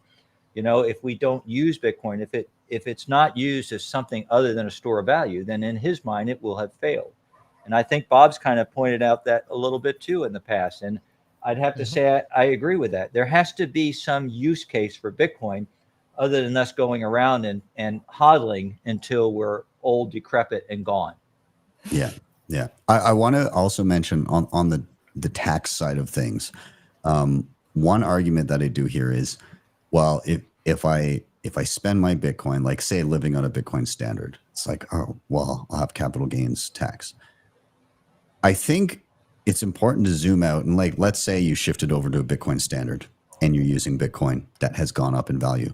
You know, if we don't use Bitcoin, if it's not used as something other than a store of value, then in his mind, it will have failed. And I think Bob's kind of pointed out that a little bit too in the past. And I'd have to say, I agree with that. There has to be some use case for Bitcoin other than us going around and hodling until we're old, decrepit, and gone. Yeah. Yeah. I want to also mention on the tax side of things. One argument that I do here is, well, if I spend my Bitcoin, like say living on a Bitcoin standard, it's like, oh, well, I'll have capital gains tax. I think it's important to zoom out and like, let's say you shifted over to a Bitcoin standard and you're using Bitcoin that has gone up in value.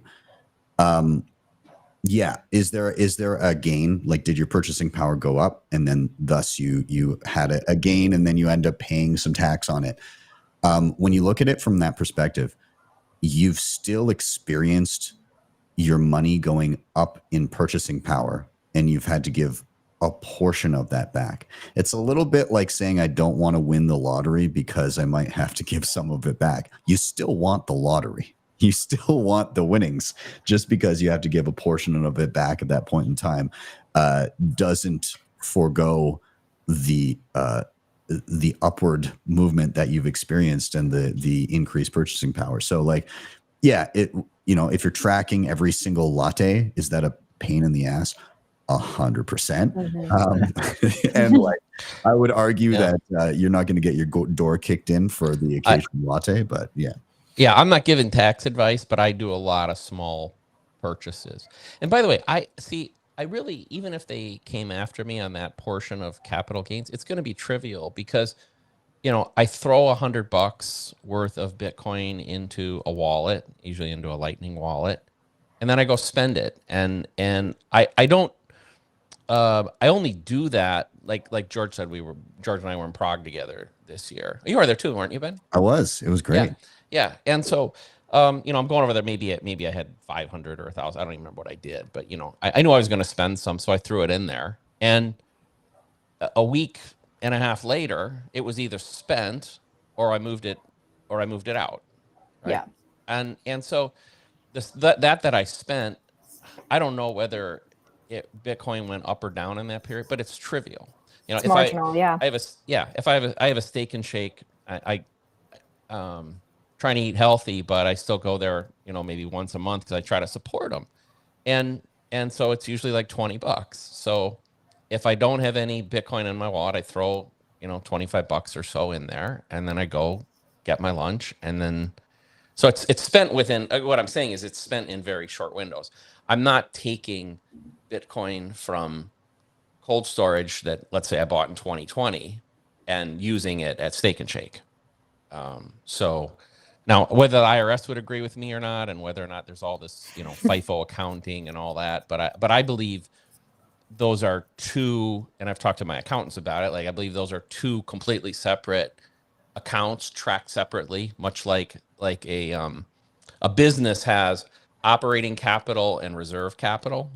Yeah. Is there a gain? Like, did your purchasing power go up and then thus you had a gain and then you end up paying some tax on it? When you look at it from that perspective, you've still experienced your money going up in purchasing power and you've had to give a portion of that back. It's a little bit like saying, I don't want to win the lottery because I might have to give some of it back. You still want the lottery. You still want the winnings. Just because you have to give a portion of it back at that point in time doesn't forego the upward movement that you've experienced and the increased purchasing power. So like, yeah, if you're tracking every single latte, is that a pain in the ass? 100%. And like, I would argue that you're not going to get your door kicked in for the occasional latte, but yeah. Yeah, I'm not giving tax advice, but I do a lot of small purchases. And by the way, I really, even if they came after me on that portion of capital gains, it's going to be trivial because, you know, I throw $100 worth of Bitcoin into a wallet, usually into a Lightning wallet, and then I go spend it. And I don't, I only do that, like George said, George and I were in Prague together this year. You were there too, weren't you, Ben? I was. It was great. Yeah. And so, I'm going over there. Maybe I had 500 or 1,000. I don't even remember what I did, but I knew I was going to spend some, so I threw it in there. And a week and a half later, it was either spent or I moved it out. Right? Yeah. And so that I spent, I don't know whether Bitcoin went up or down in that period, but it's trivial. You know, It's marginal. Yeah. if I have a steak and shake, I trying to eat healthy, but I still go there, you know, maybe once a month because I try to support them. And so it's usually like $20. So if I don't have any Bitcoin in my wallet, I throw, you know, $25 or so in there, and then I go get my lunch. And then, so it's spent within, what I'm saying is it's spent in very short windows. I'm not taking Bitcoin from cold storage that, let's say, I bought in 2020 and using it at Steak and Shake. So now, whether the IRS would agree with me or not, and whether or not there's all this, you know, FIFO accounting and all that, but I believe those are two, and I've talked to my accountants about it. Like, I believe those are two completely separate accounts tracked separately, much like a business has operating capital and reserve capital.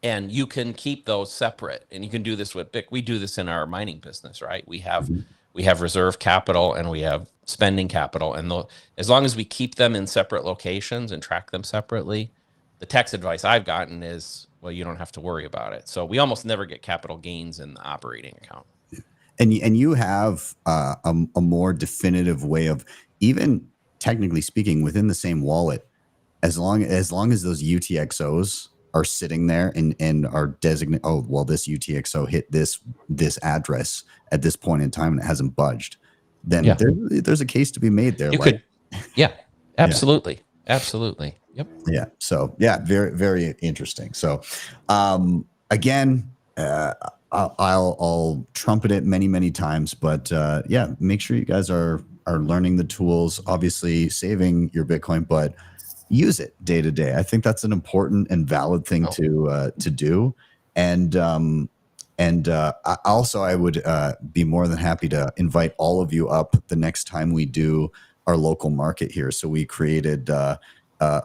And you can keep those separate, and you can do this with we do this in our mining business, right? We have reserve capital and we have spending capital, and as long as we keep them in separate locations and track them separately, the tax advice I've gotten is, well, you don't have to worry about it. So we almost never get capital gains in the operating account. And you have a more definitive way of, even technically speaking, within the same wallet, as long as those UTXOs are sitting there and are designated, oh, well, this UTXO hit this address at this point in time and it hasn't budged, then there's a case to be made there. You could, absolutely. Absolutely. Yep. Yeah. So yeah, very, very interesting. So again, I'll trumpet it many, many times, but yeah, make sure you guys are learning the tools, obviously saving your Bitcoin, but use it day to day. I think that's an important and valid thing to do. And also I would be more than happy to invite all of you up the next time we do our local market here. So we created a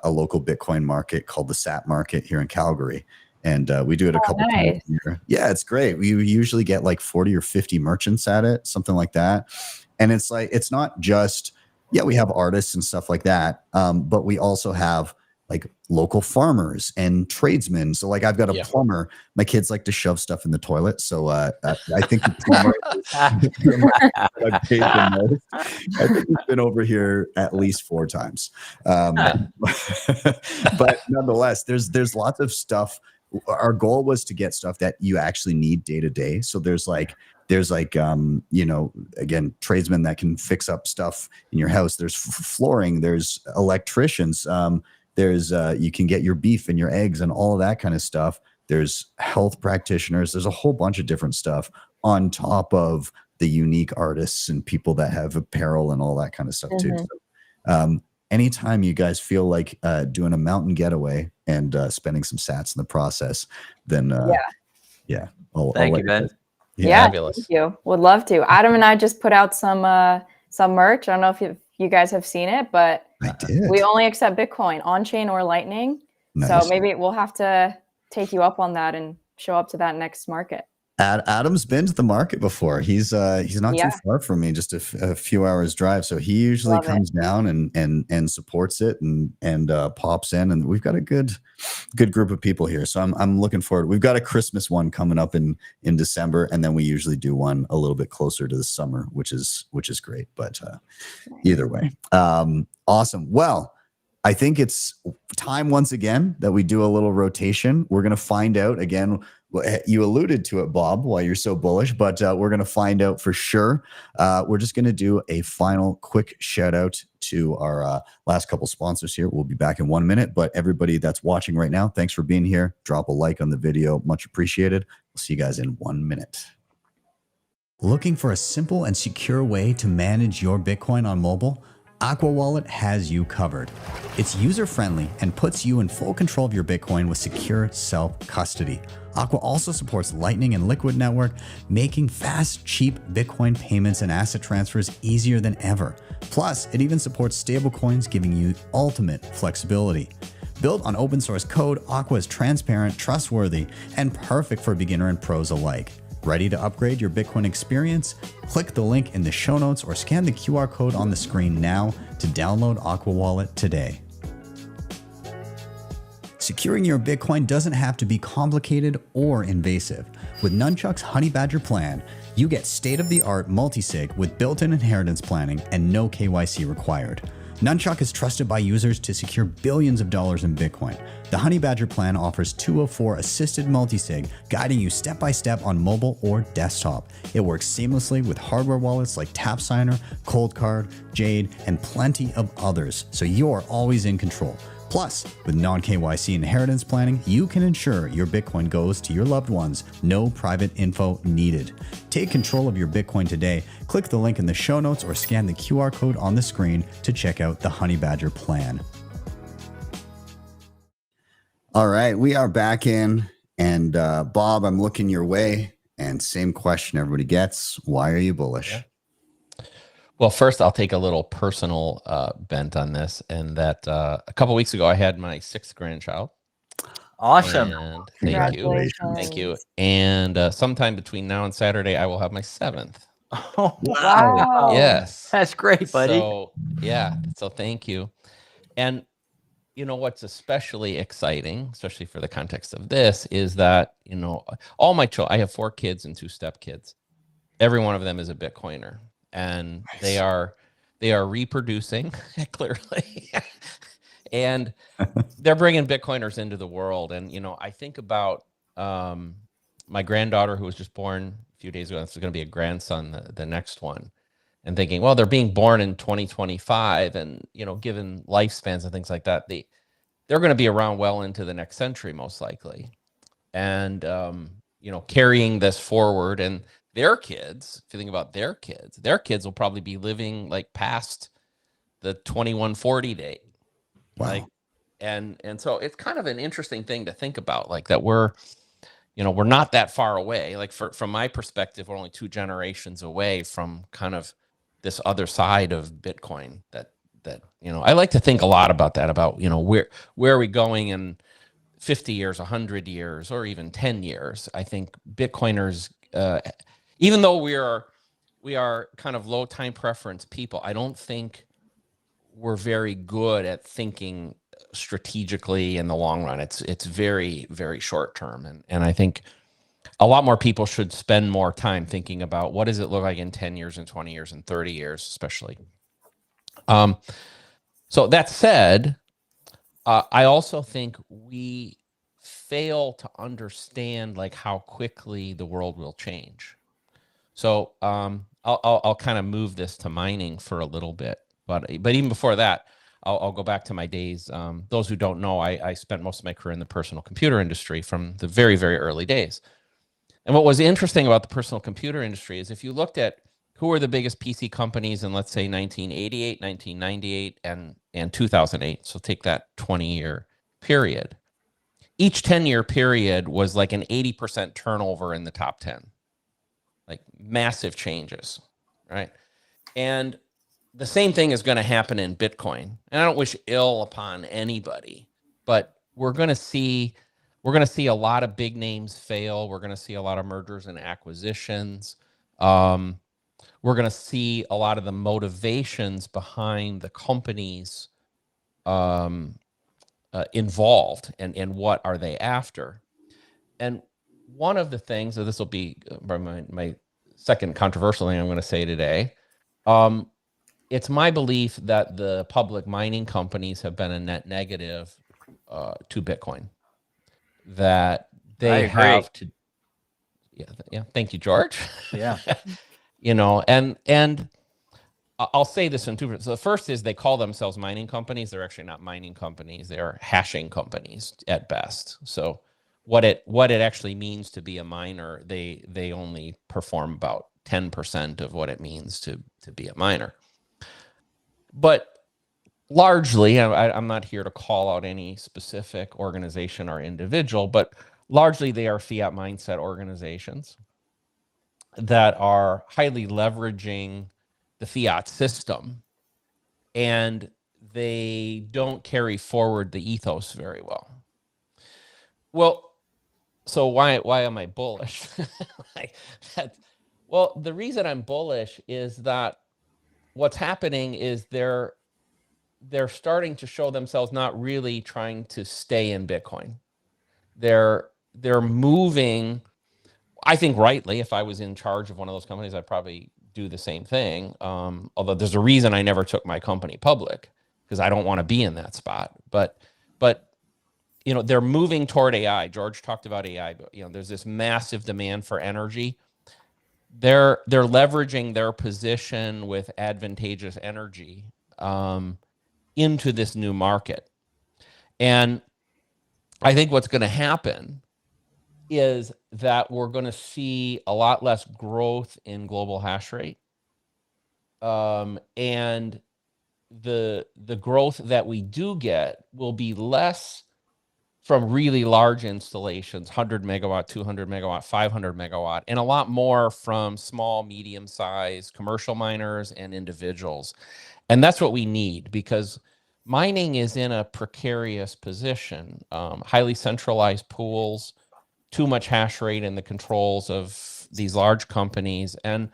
local Bitcoin market called the SAT market here in Calgary. And we do it a couple times a year. Yeah, it's great. We usually get like 40 or 50 merchants at it, something like that. And it's like, it's not just, we have artists and stuff like that. But we also have like local farmers and tradesmen. So like I've got a plumber. My kids like to shove stuff in the toilet. So I think the plumber I've paid the most. I think he's been over here at least 4 times. But nonetheless, there's lots of stuff. Our goal was to get stuff that you actually need day to day. So there's like you know, again, tradesmen that can fix up stuff in your house. There's flooring, there's electricians, there's you can get your beef and your eggs and all of that kind of stuff. There's health practitioners. There's a whole bunch of different stuff on top of the unique artists and people that have apparel and all that kind of stuff too. So, anytime you guys feel like doing a mountain getaway and spending some sats in the process, then Thank you, Ben. Yeah, Fabulous. thank you. Would love to. Adam and I just put out some merch. I don't know if you guys have seen it, but we only accept Bitcoin, on-chain or Lightning. Nice. So maybe we'll have to take you up on that and show up to that next market. Adam's been to the market before. He's not too far from me, just a few hours drive. So he usually comes down and supports it and pops in, and we've got a good group of people here. So I'm looking forward. We've got a Christmas one coming up in December, and then we usually do one a little bit closer to the summer, which is great. But either way, awesome. Well, I think it's time once again that we do a little rotation. We're going to find out again. You alluded to it, Bob, why you're so bullish, but we're going to find out for sure. We're just going to do a final quick shout out to our last couple sponsors here. We'll be back in 1 minute, but everybody that's watching right now, thanks for being here. Drop a like on the video. Much appreciated. We'll see you guys in 1 minute. Looking for a simple and secure way to manage your Bitcoin on mobile? AQUA Wallet has you covered. It's user-friendly and puts you in full control of your Bitcoin with secure self-custody. AQUA also supports Lightning and Liquid Network, making fast, cheap Bitcoin payments and asset transfers easier than ever. Plus, it even supports stablecoins, giving you ultimate flexibility. Built on open source code, AQUA is transparent, trustworthy, and perfect for beginner and pros alike. Ready to upgrade your Bitcoin experience? Click the link in the show notes or scan the QR code on the screen now to download AQUA Wallet today. Securing your Bitcoin doesn't have to be complicated or invasive. With NUNCHUK's HONEYBADGER plan, you get state-of-the-art multisig with built-in inheritance planning and no KYC required. NUNCHUK is trusted by users to secure billions of dollars in Bitcoin. The HONEYBADGER plan offers 204 assisted multisig, guiding you step-by-step on mobile or desktop. It works seamlessly with hardware wallets like TapSigner, Coldcard, Jade, and plenty of others, so you're always in control. Plus, with non-KYC inheritance planning, you can ensure your Bitcoin goes to your loved ones. No private info needed. Take control of your Bitcoin today. Click the link in the show notes or scan the QR code on the screen to check out the HONEYBADGER plan. All right, we are back in. And Bob, I'm looking your way. And same question everybody gets. Why are you bullish? Yeah. Well, first, I'll take a little personal bent on this, and that a couple weeks ago, I had my 6th grandchild. Awesome. And thank you. And sometime between now and Saturday, I will have my 7th. Oh, Wow. Yes, that's great, buddy. So yeah, so thank you. And you know what's especially exciting, especially for the context of this, is that all my children. I have 4 kids and 2 stepkids. Every one of them is a Bitcoiner. And Nice. they are reproducing clearly, and they're bringing Bitcoiners into the world. And I think about my granddaughter who was just born a few days ago. This is going to be a grandson, the next one, and thinking, well, they're being born in 2025, and given lifespans and things like that, they're going to be around well into the next century, most likely, and carrying this forward. And their kids, if you think about their kids will probably be living like past the 2140 date. Wow. And so it's kind of an interesting thing to think about, like that we're not that far away. Like from my perspective, we're only 2 generations away from kind of this other side of Bitcoin that I like to think a lot about that, about, where are we going in 50 years, 100 years, or even 10 years. I think Bitcoiners, even though we are kind of low time preference people, I don't think we're very good at thinking strategically in the long run. It's very, very short term. And I think a lot more people should spend more time thinking about what does it look like in 10 years and 20 years and 30 years, especially. So that said, I also think we fail to understand like how quickly the world will change. So I'll kind of move this to mining for a little bit, but even before that, I'll go back to my days. Those who don't know, I spent most of my career in the personal computer industry from the very, very early days. And what was interesting about the personal computer industry is if you looked at who were the biggest PC companies in, let's say, 1988, 1998, and 2008, so take that 20-year period, each 10-year period was like an 80% turnover in the top 10. Like massive changes, right? And the same thing is going to happen in Bitcoin. And I don't wish ill upon anybody, but we're going to see a lot of big names fail. We're going to see a lot of mergers and acquisitions. We're going to see a lot of the motivations behind the companies involved and what are they after. And one of the things, so this will be my second controversial thing I'm going to say today. It's my belief that the public mining companies have been a net negative to Bitcoin. That they have to. Yeah. Thank you, George. Yeah. And I'll say this in 2. So the first is they call themselves mining companies. They're actually not mining companies. They are hashing companies at best. So what it actually means to be a miner, they only perform about 10% of what it means to be a miner. But largely, I'm not here to call out any specific organization or individual, but largely they are fiat mindset organizations that are highly leveraging the fiat system, and they don't carry forward the ethos very well. Well, So why am I bullish? Like well, the reason I'm bullish is that what's happening is they're starting to show themselves not really trying to stay in Bitcoin. They're moving, I think rightly. If I was in charge of one of those companies, I'd probably do the same thing. Although there's a reason I never took my company public, because I don't want to be in that spot. But you know, they're moving toward AI. George talked about AI, but you know, there's this massive demand for energy. They're leveraging their position with advantageous energy into this new market. And I think what's going to happen is that we're going to see a lot less growth in global hash rate. And the growth that we do get will be less from really large installations, 100 megawatt, 200 megawatt, 500 megawatt, and a lot more from small, medium-sized commercial miners and individuals. And that's what we need, because mining is in a precarious position. Highly centralized pools, too much hash rate in the controls of these large companies. And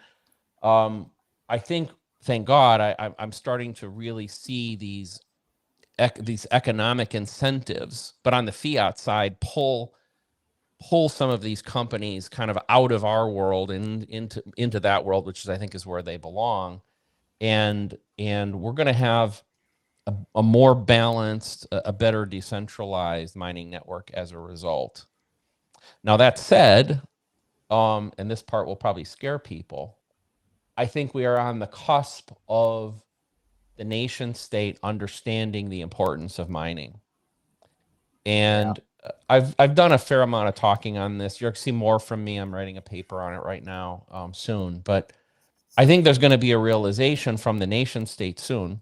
I think, thank God, I'm starting to really see these economic incentives, but on the fiat side, pull some of these companies kind of out of our world and into that world, which is, I think, is where they belong. And we're going to have a more balanced, a better decentralized mining network as a result. Now, that said, and this part will probably scare people, I think we are on the cusp of the nation state understanding the importance of mining. And I've done a fair amount of talking on this. You're going to see more from me. I'm writing a paper on it right now soon. But I think there's going to be a realization from the nation state soon.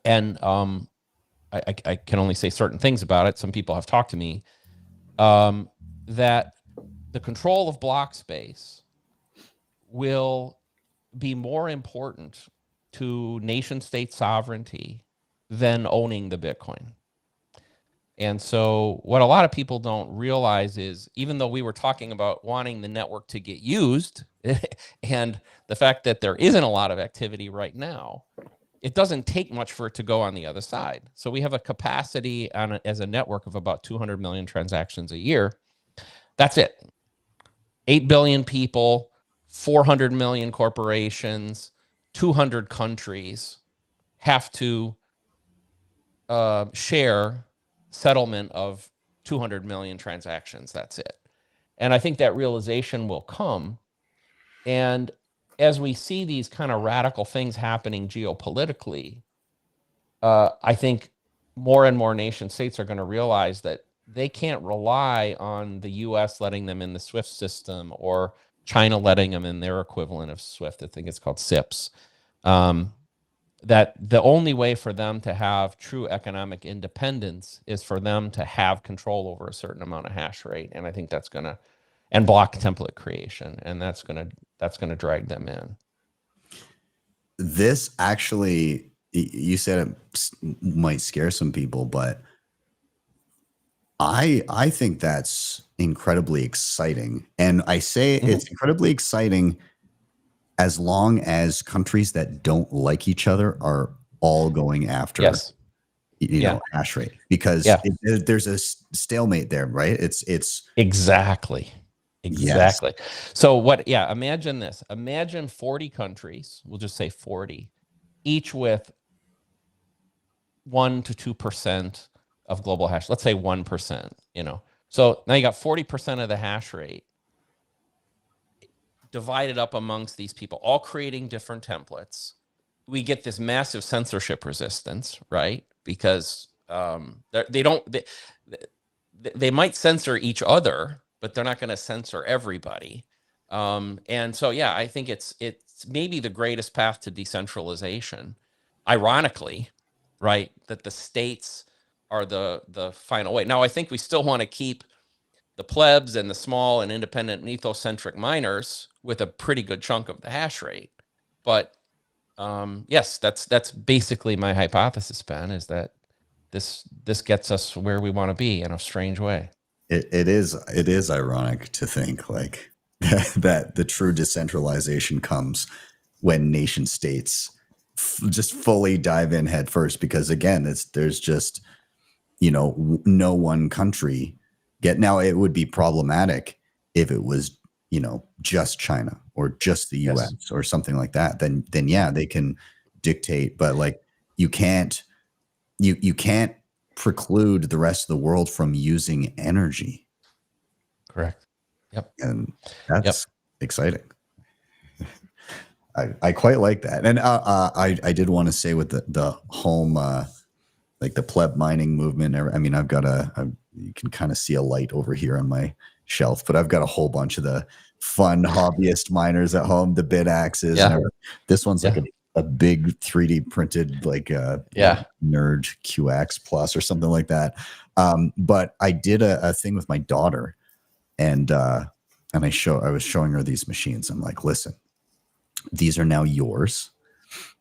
And I can only say certain things about it. Some people have talked to me that the control of block space will be more important to nation state sovereignty than owning the Bitcoin. And so what a lot of people don't realize is, even though we were talking about wanting the network to get used and the fact that there isn't a lot of activity right now, it doesn't take much for it to go on the other side. So we have a capacity as a network of about 200 million transactions a year. That's it. 8 billion people, 400 million corporations, 200 countries have to share settlement of 200 million transactions. That's it. And I think that realization will come. And as we see these kind of radical things happening geopolitically, I think more and more nation states are going to realize that they can't rely on the US letting them in the SWIFT system or China letting them in their equivalent of SWIFT. I think it's called SIPS. That the only way for them to have true economic independence is for them to have control over a certain amount of hash rate. And I think that's going to, and block template creation, and that's going to drag them in. This actually, you said it might scare some people, but I think that's incredibly exciting. And I say it's incredibly exciting as long as countries that don't like each other are all going after, you know, hash rate, because there's a stalemate there, right? It's exactly. Yes. So imagine this. Imagine 40 countries, we'll just say 40, each with 1 to 2% of global hash. Let's say 1%, you know. So now you got 40% of the hash rate divided up amongst these people, all creating different templates. We get this massive censorship resistance, right? Because they might censor each other, but they're not going to censor everybody. And so, yeah, I think it's maybe the greatest path to decentralization. Ironically, right, that the states are the final way. Now, I think we still want to keep the plebs and the small and independent and ethocentric miners with a pretty good chunk of the hash rate. But yes, that's basically my hypothesis, Ben, is that this gets us where we want to be in a strange way. It is ironic to think like that the true decentralization comes when nation states just fully dive in head first, because again, there's just, no one country now it would be problematic if it was, just China or just the US or something like that. Then yeah, they can dictate, but like you can't preclude the rest of the world from using energy. Correct. Yep. And that's exciting. I quite like that. And I did want to say with the home, like the pleb mining movement. I mean, I've got you can kind of see a light over here on my shelf, but I've got a whole bunch of the fun hobbyist miners at home, the Btcsessions. Yeah. This one's like a big 3D printed, like Nerd QX Plus or something like that. But I did a thing with my daughter, and I was showing her these machines. I'm like, listen, these are now yours.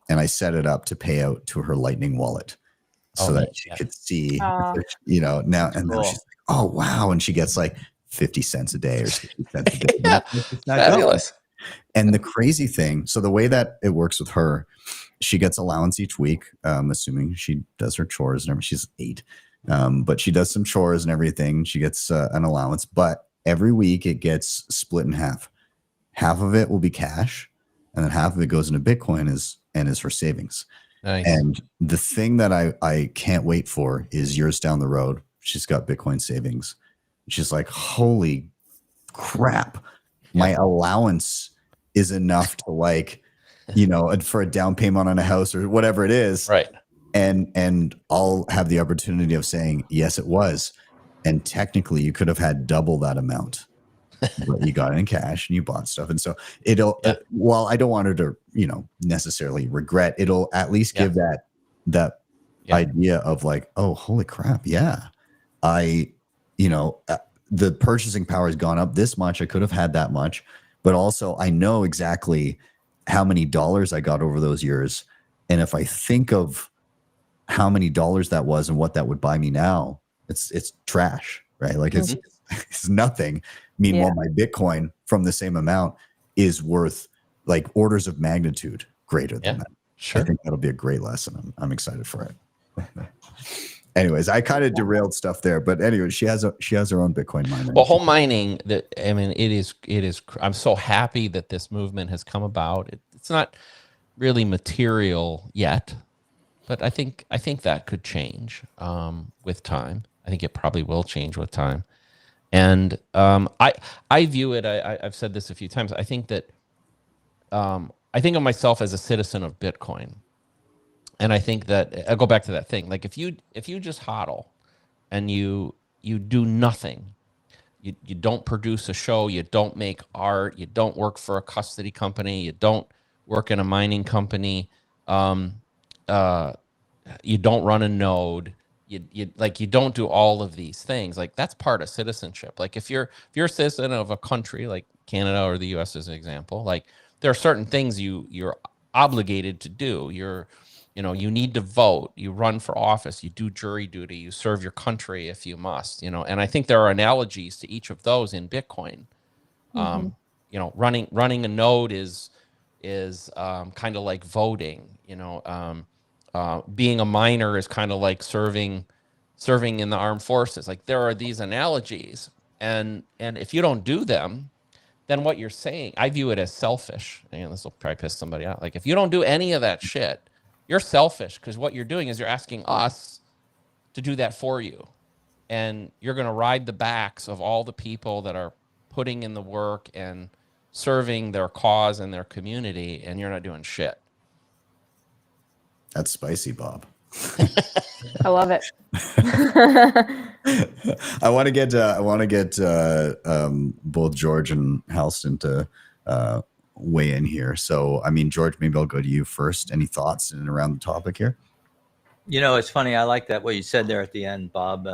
And I set it up to pay out to her Lightning wallet so that she could see, now. And now she's like, oh, wow. And she gets like 50 cents a day or 60 cents a day. Fabulous. And the crazy thing, so the way that it works with her, she gets allowance each week, assuming she does her chores and everything. She's 8. But she does some chores and everything. She gets an allowance, but every week it gets split in half. Half of it will be cash, and then half of it goes into Bitcoin is her savings. Nice. And the thing that I can't wait for is years down the road, she's got Bitcoin savings. She's like, holy crap, my allowance is enough to like, for a down payment on a house or whatever it is. Right. And I'll have the opportunity of saying, yes, it was. And technically you could have had double that amount, but you got it in cash and you bought stuff. And so while I don't want her to, necessarily regret, it'll at least give that idea of like, oh, holy crap. Yeah. The purchasing power has gone up this much. I could have had that much, but also I know exactly how many dollars I got over those years. And if I think of how many dollars that was and what that would buy me now, it's trash, right? Like it's nothing. Meanwhile, my Bitcoin from the same amount is worth like orders of magnitude greater than that. Sure. I think that'll be a great lesson. I'm excited for it. Anyways, I kind of derailed stuff there, but anyway, she has her own Bitcoin miner. Well, home mining, it is. I'm so happy that this movement has come about. It's not really material yet, but I think that could change with time. I think it probably will change with time. And I view it. I've said this a few times. I think that I think of myself as a citizen of Bitcoin. And I think that I'll go back to that thing. Like if you just hodl and you do nothing, you don't produce a show, you don't make art, you don't work for a custody company, you don't work in a mining company, you don't run a node, you don't do all of these things. Like that's part of citizenship. Like if you're a citizen of a country like Canada or the US as an example, like there are certain things you're obligated to do. You need to vote, you run for office, you do jury duty, you serve your country if you must, and I think there are analogies to each of those in Bitcoin. Running a node is kind of like voting, being a miner is kind of like serving in the armed forces. Like there are these analogies, and if you don't do them, then what you're saying, I view it as selfish. And this will probably piss somebody out. Like if you don't do any of that shit, you're selfish, because what you're doing is you're asking us to do that for you. And you're going to ride the backs of all the people that are putting in the work and serving their cause and their community, and you're not doing shit. That's spicy, Bob. I love it. I want to get both George and Halston to weigh in here. So, I mean, George, maybe I'll go to you first. Any thoughts in and around the topic here? It's funny. I like that what you said there at the end, Bob.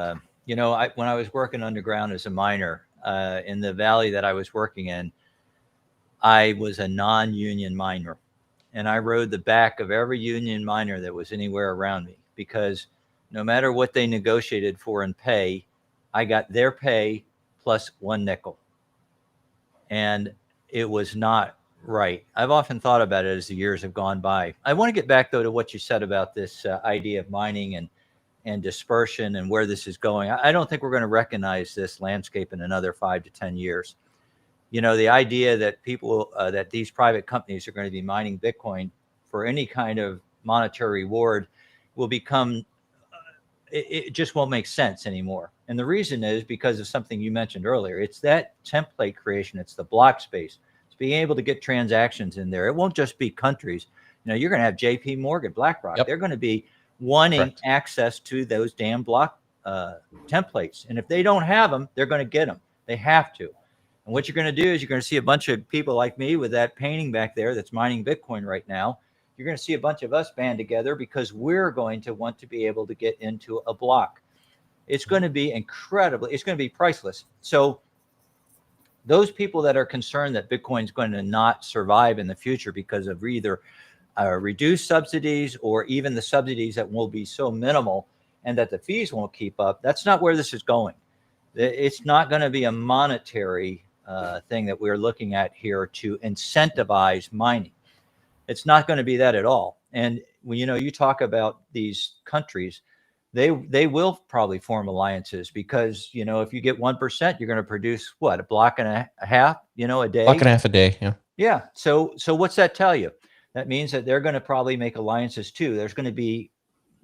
When I was working underground as a miner in the valley that I was working in, I was a non-union miner, and I rode the back of every union miner that was anywhere around me, because no matter what they negotiated for in pay, I got their pay plus 1 nickel. And it was not right. I've often thought about it as the years have gone by. I want to get back, though, to what you said about this idea of mining and dispersion and where this is going. I don't think we're going to recognize this landscape in another 5 to 10 years. You know, the idea that people, that these private companies are going to be mining Bitcoin for any kind of monetary reward will become, it just won't make sense anymore. And the reason is because of something you mentioned earlier. It's that template creation. It's the block space. It's being able to get transactions in there. It won't just be countries. You know, you're going to have JP Morgan, BlackRock. Yep. They're going to be wanting Correct. access to those damn block templates. And if they don't have them, they're going to get them. They have to. And what you're going to do is you're going to see a bunch of people like me with that painting back there that's mining Bitcoin right now. You're going to see a bunch of us band together because we're going to want to be able to get into a block. It's going to be incredibly, it's going to be priceless. So those people that are concerned that Bitcoin is going to not survive in the future because of either reduced subsidies or even the subsidies that will be so minimal and that the fees won't keep up, that's not where this is going. It's not going to be a monetary thing that we're looking at here to incentivize mining. It's not going to be that at all. And when you talk about these countries, they will probably form alliances because if you get 1%, you're going to produce what, a block and a half, a day. Block and a half a day, yeah. Yeah. So what's that tell you? That means that they're going to probably make alliances too. There's going to be,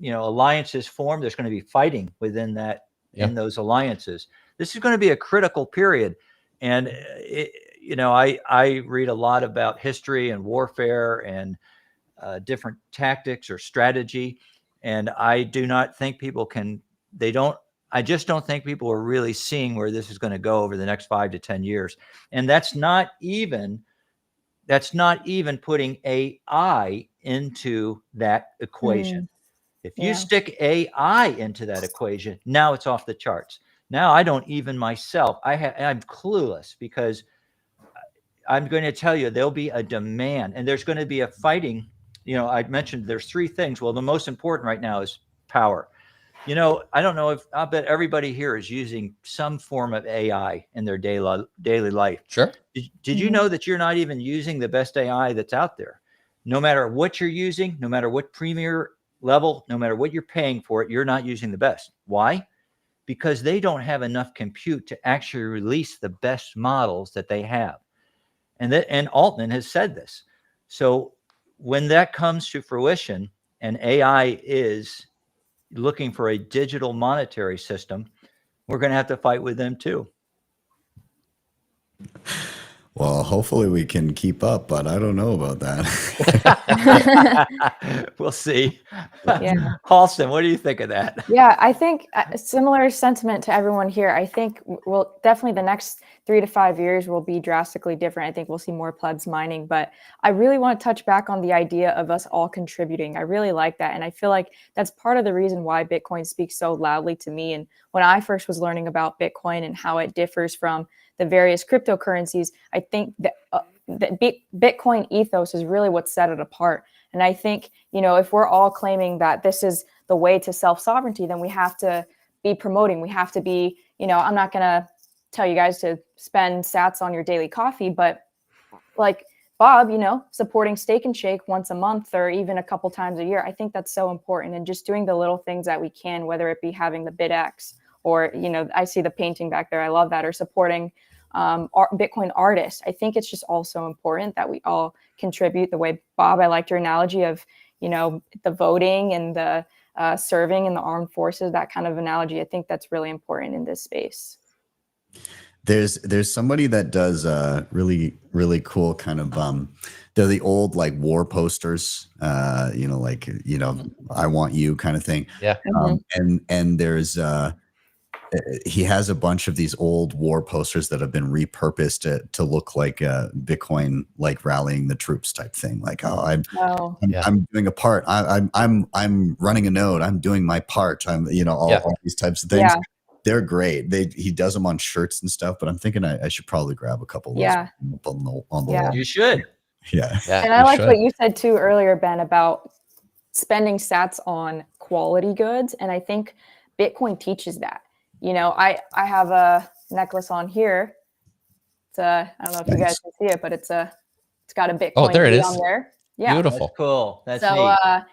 alliances formed. There's going to be fighting within that. In those alliances. This is going to be a critical period. And, I read a lot about history and warfare and different tactics or strategy. And I do not think people I just don't think people are really seeing where this is going to go over the next 5 to 10 years. And that's not even putting AI into that equation. If you stick AI into that equation, now it's off the charts. Now I don't even myself, I'm clueless because I'm going to tell you there'll be a demand and there's going to be a fighting. I mentioned there's 3 things. Well, the most important right now is power. I don't know I bet everybody here is using some form of AI in their daily life. Sure. Did you know that you're not even using the best AI that's out there? No matter what you're using, no matter what premier level, no matter what you're paying for it, you're not using the best. Why? Because they don't have enough compute to actually release the best models that they have. And Altman has said this. So when that comes to fruition and AI is looking for a digital monetary system, we're going to have to fight with them too. Well, hopefully we can keep up, but I don't know about that. We'll see. Yeah. Halston, what do you think of that? Yeah, I think a similar sentiment to everyone here. I think we'll definitely the next 3 to 5 years will be drastically different. I think we'll see more plebs mining, but I really want to touch back on the idea of us all contributing. I really like that. And I feel like that's part of the reason why Bitcoin speaks so loudly to me. And when I first was learning about Bitcoin and how it differs from the various cryptocurrencies, I think that the Bitcoin ethos is really what set it apart. And I think, if we're all claiming that this is the way to self-sovereignty, then we have to be promoting. We have to be, I'm not going to tell you guys to spend sats on your daily coffee, but like Bob, supporting Steak and Shake once a month or even a couple times a year, I think that's so important. And just doing the little things that we can, whether it be having the BitX or, I see the painting back there. I love that. Or supporting Bitcoin artists. I think it's just also important that we all contribute the way, Bob, I liked your analogy of, the voting and the serving in the armed forces, that kind of analogy. I think that's really important in this space. There's somebody that does really, really cool kind of, they're the old like war posters, I want you kind of thing. Yeah. And there's, he has a bunch of these old war posters that have been repurposed to look like Bitcoin, like rallying the troops type thing. Like, I'm doing a part. I'm running a node. I'm doing my part. I'm, all these types of things. Yeah. They're great. He does them on shirts and stuff, but I'm thinking I should probably grab a couple of those on the wall. You should. Yeah. And I like what you said too earlier, Ben, about spending sats on quality goods. And I think Bitcoin teaches that. you know, I have a necklace on here. It's I don't know if you guys can see it, but it's got a Bitcoin Oh, there it key is. on there. Yeah. Beautiful. That's cool. That's So neat.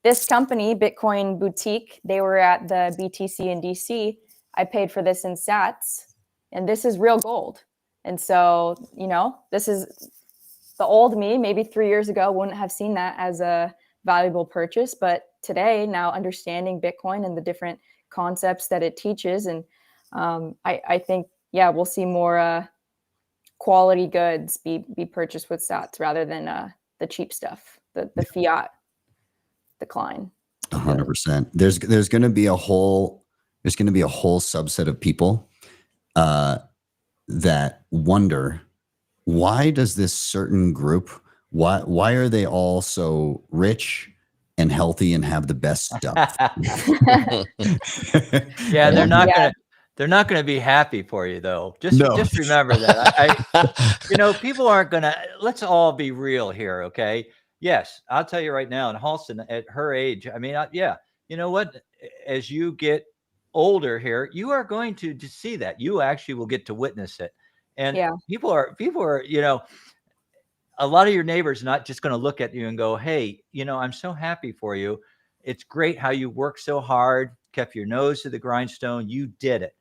this company, Bitcoin Boutique, they were at the BTC in DC. I paid for this in sats, and this is real gold. And so, you know, this is the old me, maybe 3 years ago, wouldn't have seen that as a valuable purchase. But today, now understanding Bitcoin and the different concepts that it teaches, and I think, yeah, we'll see more quality goods be purchased with sats rather than the cheap stuff, the fiat decline. 100%. There's going to be a whole subset of people that wonder, why does this certain group, why are they all so rich and healthy and have the best stuff? Yeah, they're not gonna be happy for you though. Just remember that. You know, people aren't gonna. Let's all be real here, okay? Yes, I'll tell you right now. And Halston, at her age, I mean, yeah, you know what? As you get older here, you are going to see that. You actually will get to witness it. And people are, you know, a lot of your neighbors not just going to look at you and go, hey, you know, I'm so happy for you. It's great how you worked so hard, kept your nose to the grindstone. You did it.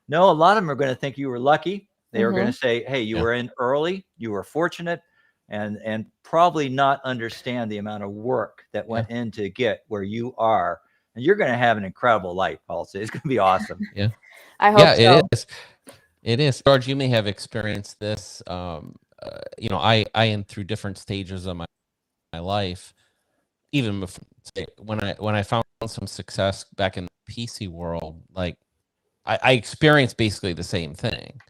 No, a lot of them are going to think you were lucky. They are going to say, hey, you were in early, you were fortunate, and probably not understand the amount of work that went in to get where you are. And you're going to have an incredible life, Halsey. It's going to be awesome. Yeah. I hope so. It is. It is. George, you may have experienced this. You know, I am through different stages of my life. Even before, when I found some success back in the PC world, like I experienced basically the same thing.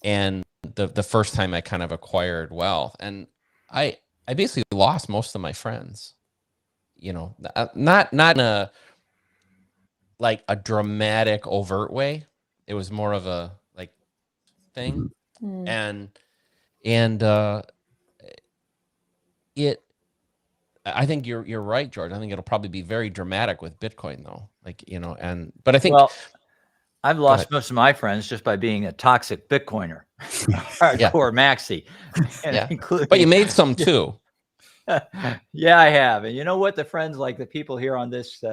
And the first time I kind of acquired wealth, and I basically lost most of my friends. You know, not in a like a dramatic, overt way. It was more of a like thing, and I think you're right, George. I think it'll probably be very dramatic with Bitcoin, though. Like, you know, but I think, well, I've lost most of my friends just by being a toxic Bitcoiner, hardcore maxi. But you made some too. Yeah, I have. And you know what? The friends, like the people here on this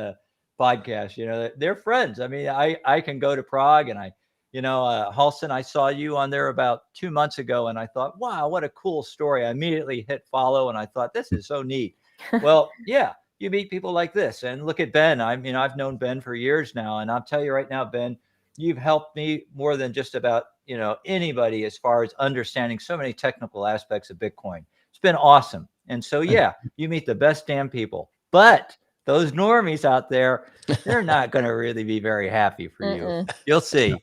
podcast, you know, they're friends. I mean, I can go to Prague, and you know, Halston, I saw you on there about 2 months ago, and I thought, wow, what a cool story. I immediately hit follow, and I thought, this is so neat. Well, yeah, you meet people like this. And look at Ben. I mean, I've known Ben for years now, and I'll tell you right now, Ben, you've helped me more than just about, you know, anybody as far as understanding so many technical aspects of Bitcoin. It's been awesome. And so, yeah, you meet the best damn people. But those normies out there, they're not going to really be very happy for you. You'll see.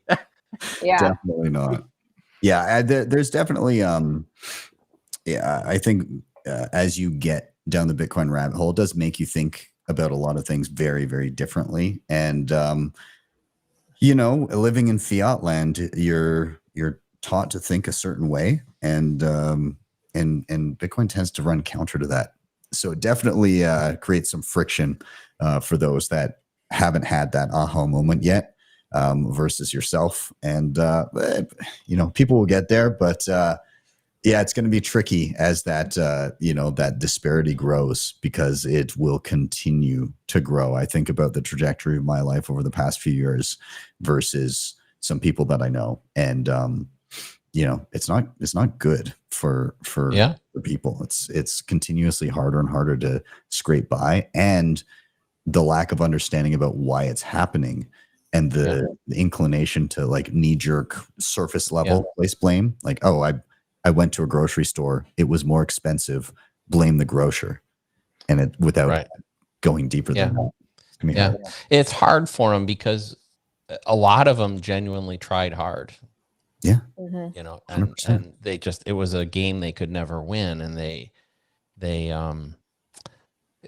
Yeah, definitely not. Yeah, there's definitely I think as you get down the Bitcoin rabbit hole, it does make you think about a lot of things very, very differently. And you know, living in fiat land, you're taught to think a certain way, and Bitcoin tends to run counter to that. So it definitely creates some friction for those that haven't had that aha moment yet. Versus yourself, and you know, people will get there, but yeah, it's going to be tricky as that you know, that disparity grows, because it will continue to grow. I think about the trajectory of my life over the past few years versus some people that I know, and you know, it's not good for people. It's continuously harder and harder to scrape by, and the lack of understanding about why it's happening. And the inclination to like knee-jerk surface level place blame, like, oh, I went to a grocery store, it was more expensive, blame the grocer, and it without going deeper than that. It's hard for them because a lot of them genuinely tried hard. Yeah, you know, and they just, it was a game they could never win, and they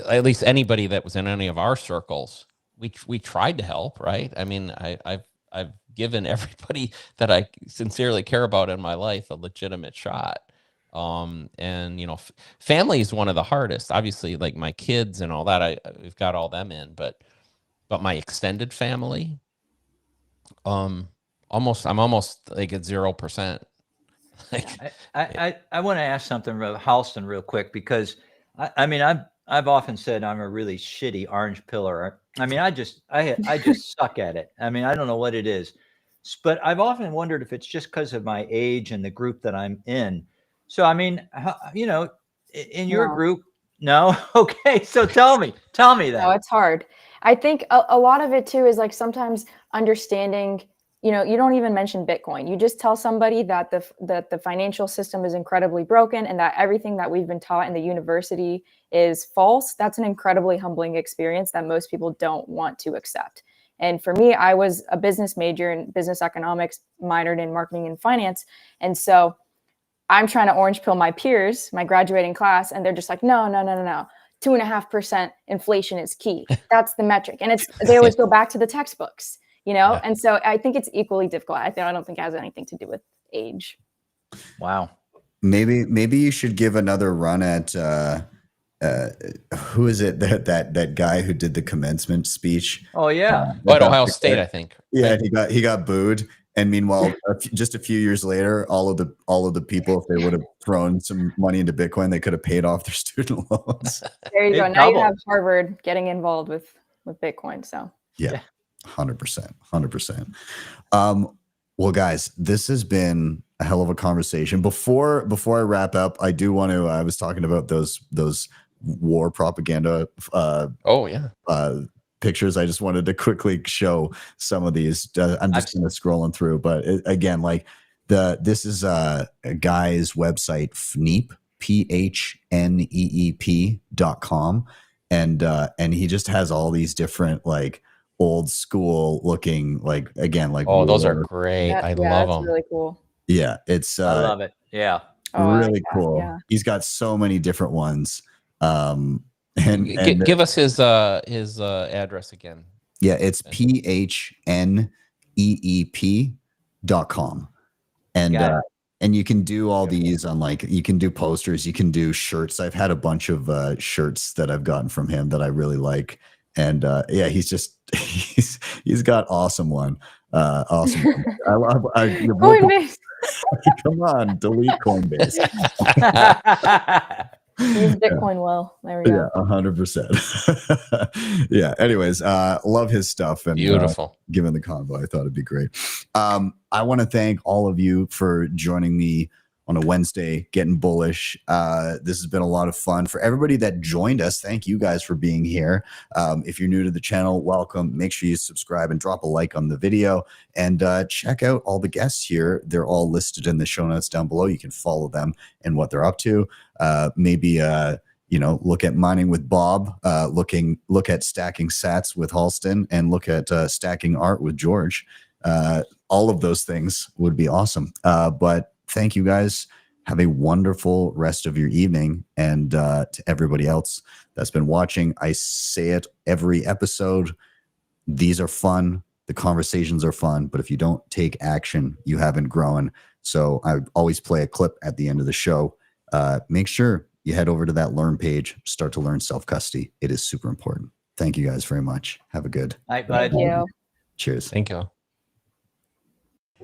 at least anybody that was in any of our circles, we tried to help, right? I mean, I've given everybody that I sincerely care about in my life a legitimate shot. And you know, family is one of the hardest. Obviously, like my kids and all that, we've got all them in, but my extended family, I'm almost like at 0%. Like, I want to ask something about Halston real quick, because I mean, I've often said I'm a really shitty orange pillar. I mean, I just suck at it. I mean, I don't know what it is, but I've often wondered if it's just because of my age and the group that I'm in. So, I mean, you know, in your No. group, no? Okay. So tell me that. No, it's hard. I think a lot of it too is like sometimes understanding, you know, you don't even mention Bitcoin. You just tell somebody that the financial system is incredibly broken and that everything that we've been taught in the university is false. That's an incredibly humbling experience that most people don't want to accept. And for me, I was a business major in business economics, minored in marketing and finance. And so I'm trying to orange pill my peers, my graduating class, and they're just like, no. 2.5% inflation is key. That's the metric. And they always go back to the textbooks, you know? Yeah. And so I think it's equally difficult. I don't think it has anything to do with age. Wow. Maybe you should give another run at who is it that guy who did the commencement speech? Oh yeah. at Ohio State, I think. Yeah, he got booed. And meanwhile, just a few years later, all of the people, if they would have thrown some money into Bitcoin, they could have paid off their student loans. There you It go. Now you doubled. have Harvard getting involved with Bitcoin. So Yeah, 100%. Well, guys, this has been a hell of a conversation. Before I wrap up, I do want to. I was talking about those war propaganda. Oh yeah. Pictures. I just wanted to quickly show some of these. I'm just kind of scrolling through, but again, like this is a guy's website, Fneep, PHNEEP.com, and he just has all these different like old school looking like Oh, those are great. I love that's them. really cool. Yeah, it's I love it. Yeah. Oh, I really like that, cool. yeah. He's got so many different ones. And Give us his address again. yeah, it's PHNEEP.com. And you can do all these on like, you can do posters, you can do shirts. I've had a bunch of shirts that I've gotten from him that I really like. And yeah, he's got awesome one. Awesome one. Coinbase. Come on, delete Coinbase. Use Bitcoin well. There we go. Yeah, 100%. Yeah. Anyways, love his stuff and Beautiful. Given the convo, I thought it'd be great. I want to thank all of you for joining me on a Wednesday, getting bullish. This has been a lot of fun. For everybody that joined us, thank you guys for being here. If you're new to the channel, welcome. Make sure you subscribe and drop a like on the video, and check out all the guests here. They're all listed in the show notes down below. You can follow them and what they're up to. Maybe look at mining with Bob, look at stacking sats with Halston, and look at stacking art with George. All of those things would be awesome. But thank you guys. Have a wonderful rest of your evening. And to everybody else that's been watching, I say it every episode. These are fun. The conversations are fun. But if you don't take action, you haven't grown. So I always play a clip at the end of the show. Make sure you head over to that learn page, start to learn self-custody. It is super important. Thank you guys very much. Have a good. All right, bud. Thank you. Cheers. Thank you.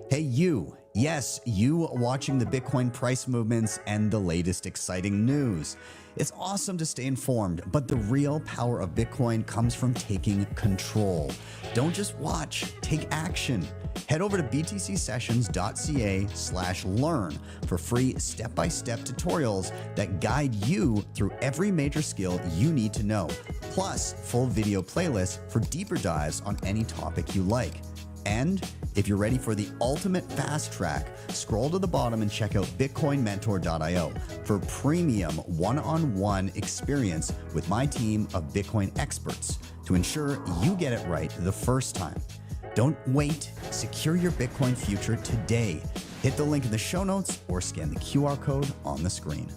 Hey, you. Yes, you watching the Bitcoin price movements and the latest exciting news. It's awesome to stay informed, but the real power of Bitcoin comes from taking control. Don't just watch, take action. Head over to btcsessions.ca/learn for free step-by-step tutorials that guide you through every major skill you need to know, plus full video playlists for deeper dives on any topic you like. And if you're ready for the ultimate fast track, scroll to the bottom and check out bitcoinmentor.io for premium one-on-one experience with my team of Bitcoin experts to ensure you get it right the first time. Don't wait. Secure your Bitcoin future today. Hit the link in the show notes or scan the QR code on the screen.